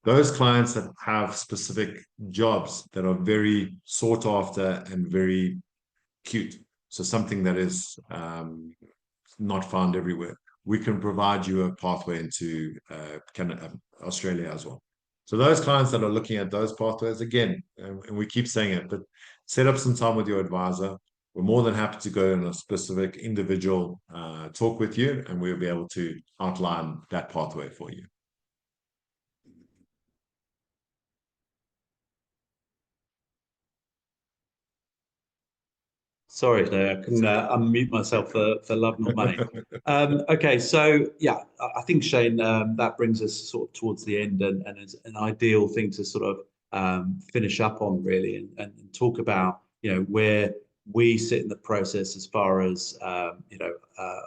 Speaker 2: Those clients that have specific jobs that are very sought after and very cute, so something that is not found everywhere, we can provide you a pathway into Canada, Australia as well. So those clients that are looking at those pathways, again, and we keep saying it, but set up some time with your advisor. We're more than happy to go in a specific individual talk with you, and we'll be able to outline that pathway for you.
Speaker 1: Sorry, there, I couldn't unmute myself for love nor money. Okay, so yeah, I think Shane, that brings us sort of towards the end, and it's an ideal thing to sort of finish up on really, and talk about where we sit in the process as far as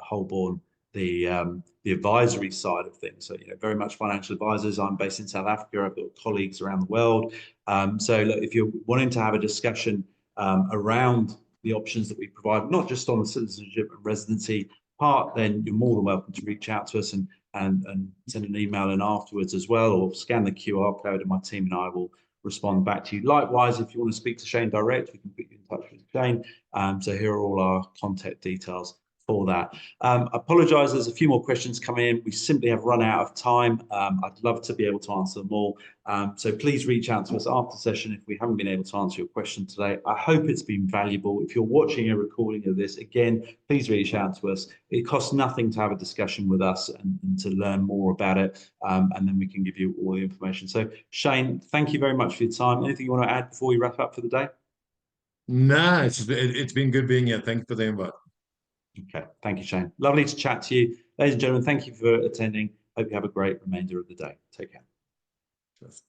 Speaker 1: Holborn, the advisory side of things. So very much financial advisors. I'm based in South Africa. I've got colleagues around the world. So look, if you're wanting to have a discussion around the options that we provide, not just on the citizenship and residency part, then you're more than welcome to reach out to us and send an email in afterwards as well, or scan the QR code, and my team and I will respond back to you. Likewise, if you want to speak to Shane direct, we can put you in touch with Shane. So here are all our contact details for that. Apologize, there's a few more questions coming in. We simply have run out of time. I'd love to be able to answer them all. So please reach out to us after session if we haven't been able to answer your question today. I hope it's been valuable. If you're watching a recording of this, again, please reach out to us. It costs nothing to have a discussion with us and to learn more about it, and then we can give you all the information. So Shane, thank you very much for your time. Anything you want to add before we wrap up for the day?
Speaker 2: No, it's been good being here. Thanks for the invite.
Speaker 1: Okay, thank you, Shane. Lovely to chat to you. Ladies and gentlemen, thank you for attending. Hope you have a great remainder of the day. Take care.
Speaker 2: Cheers.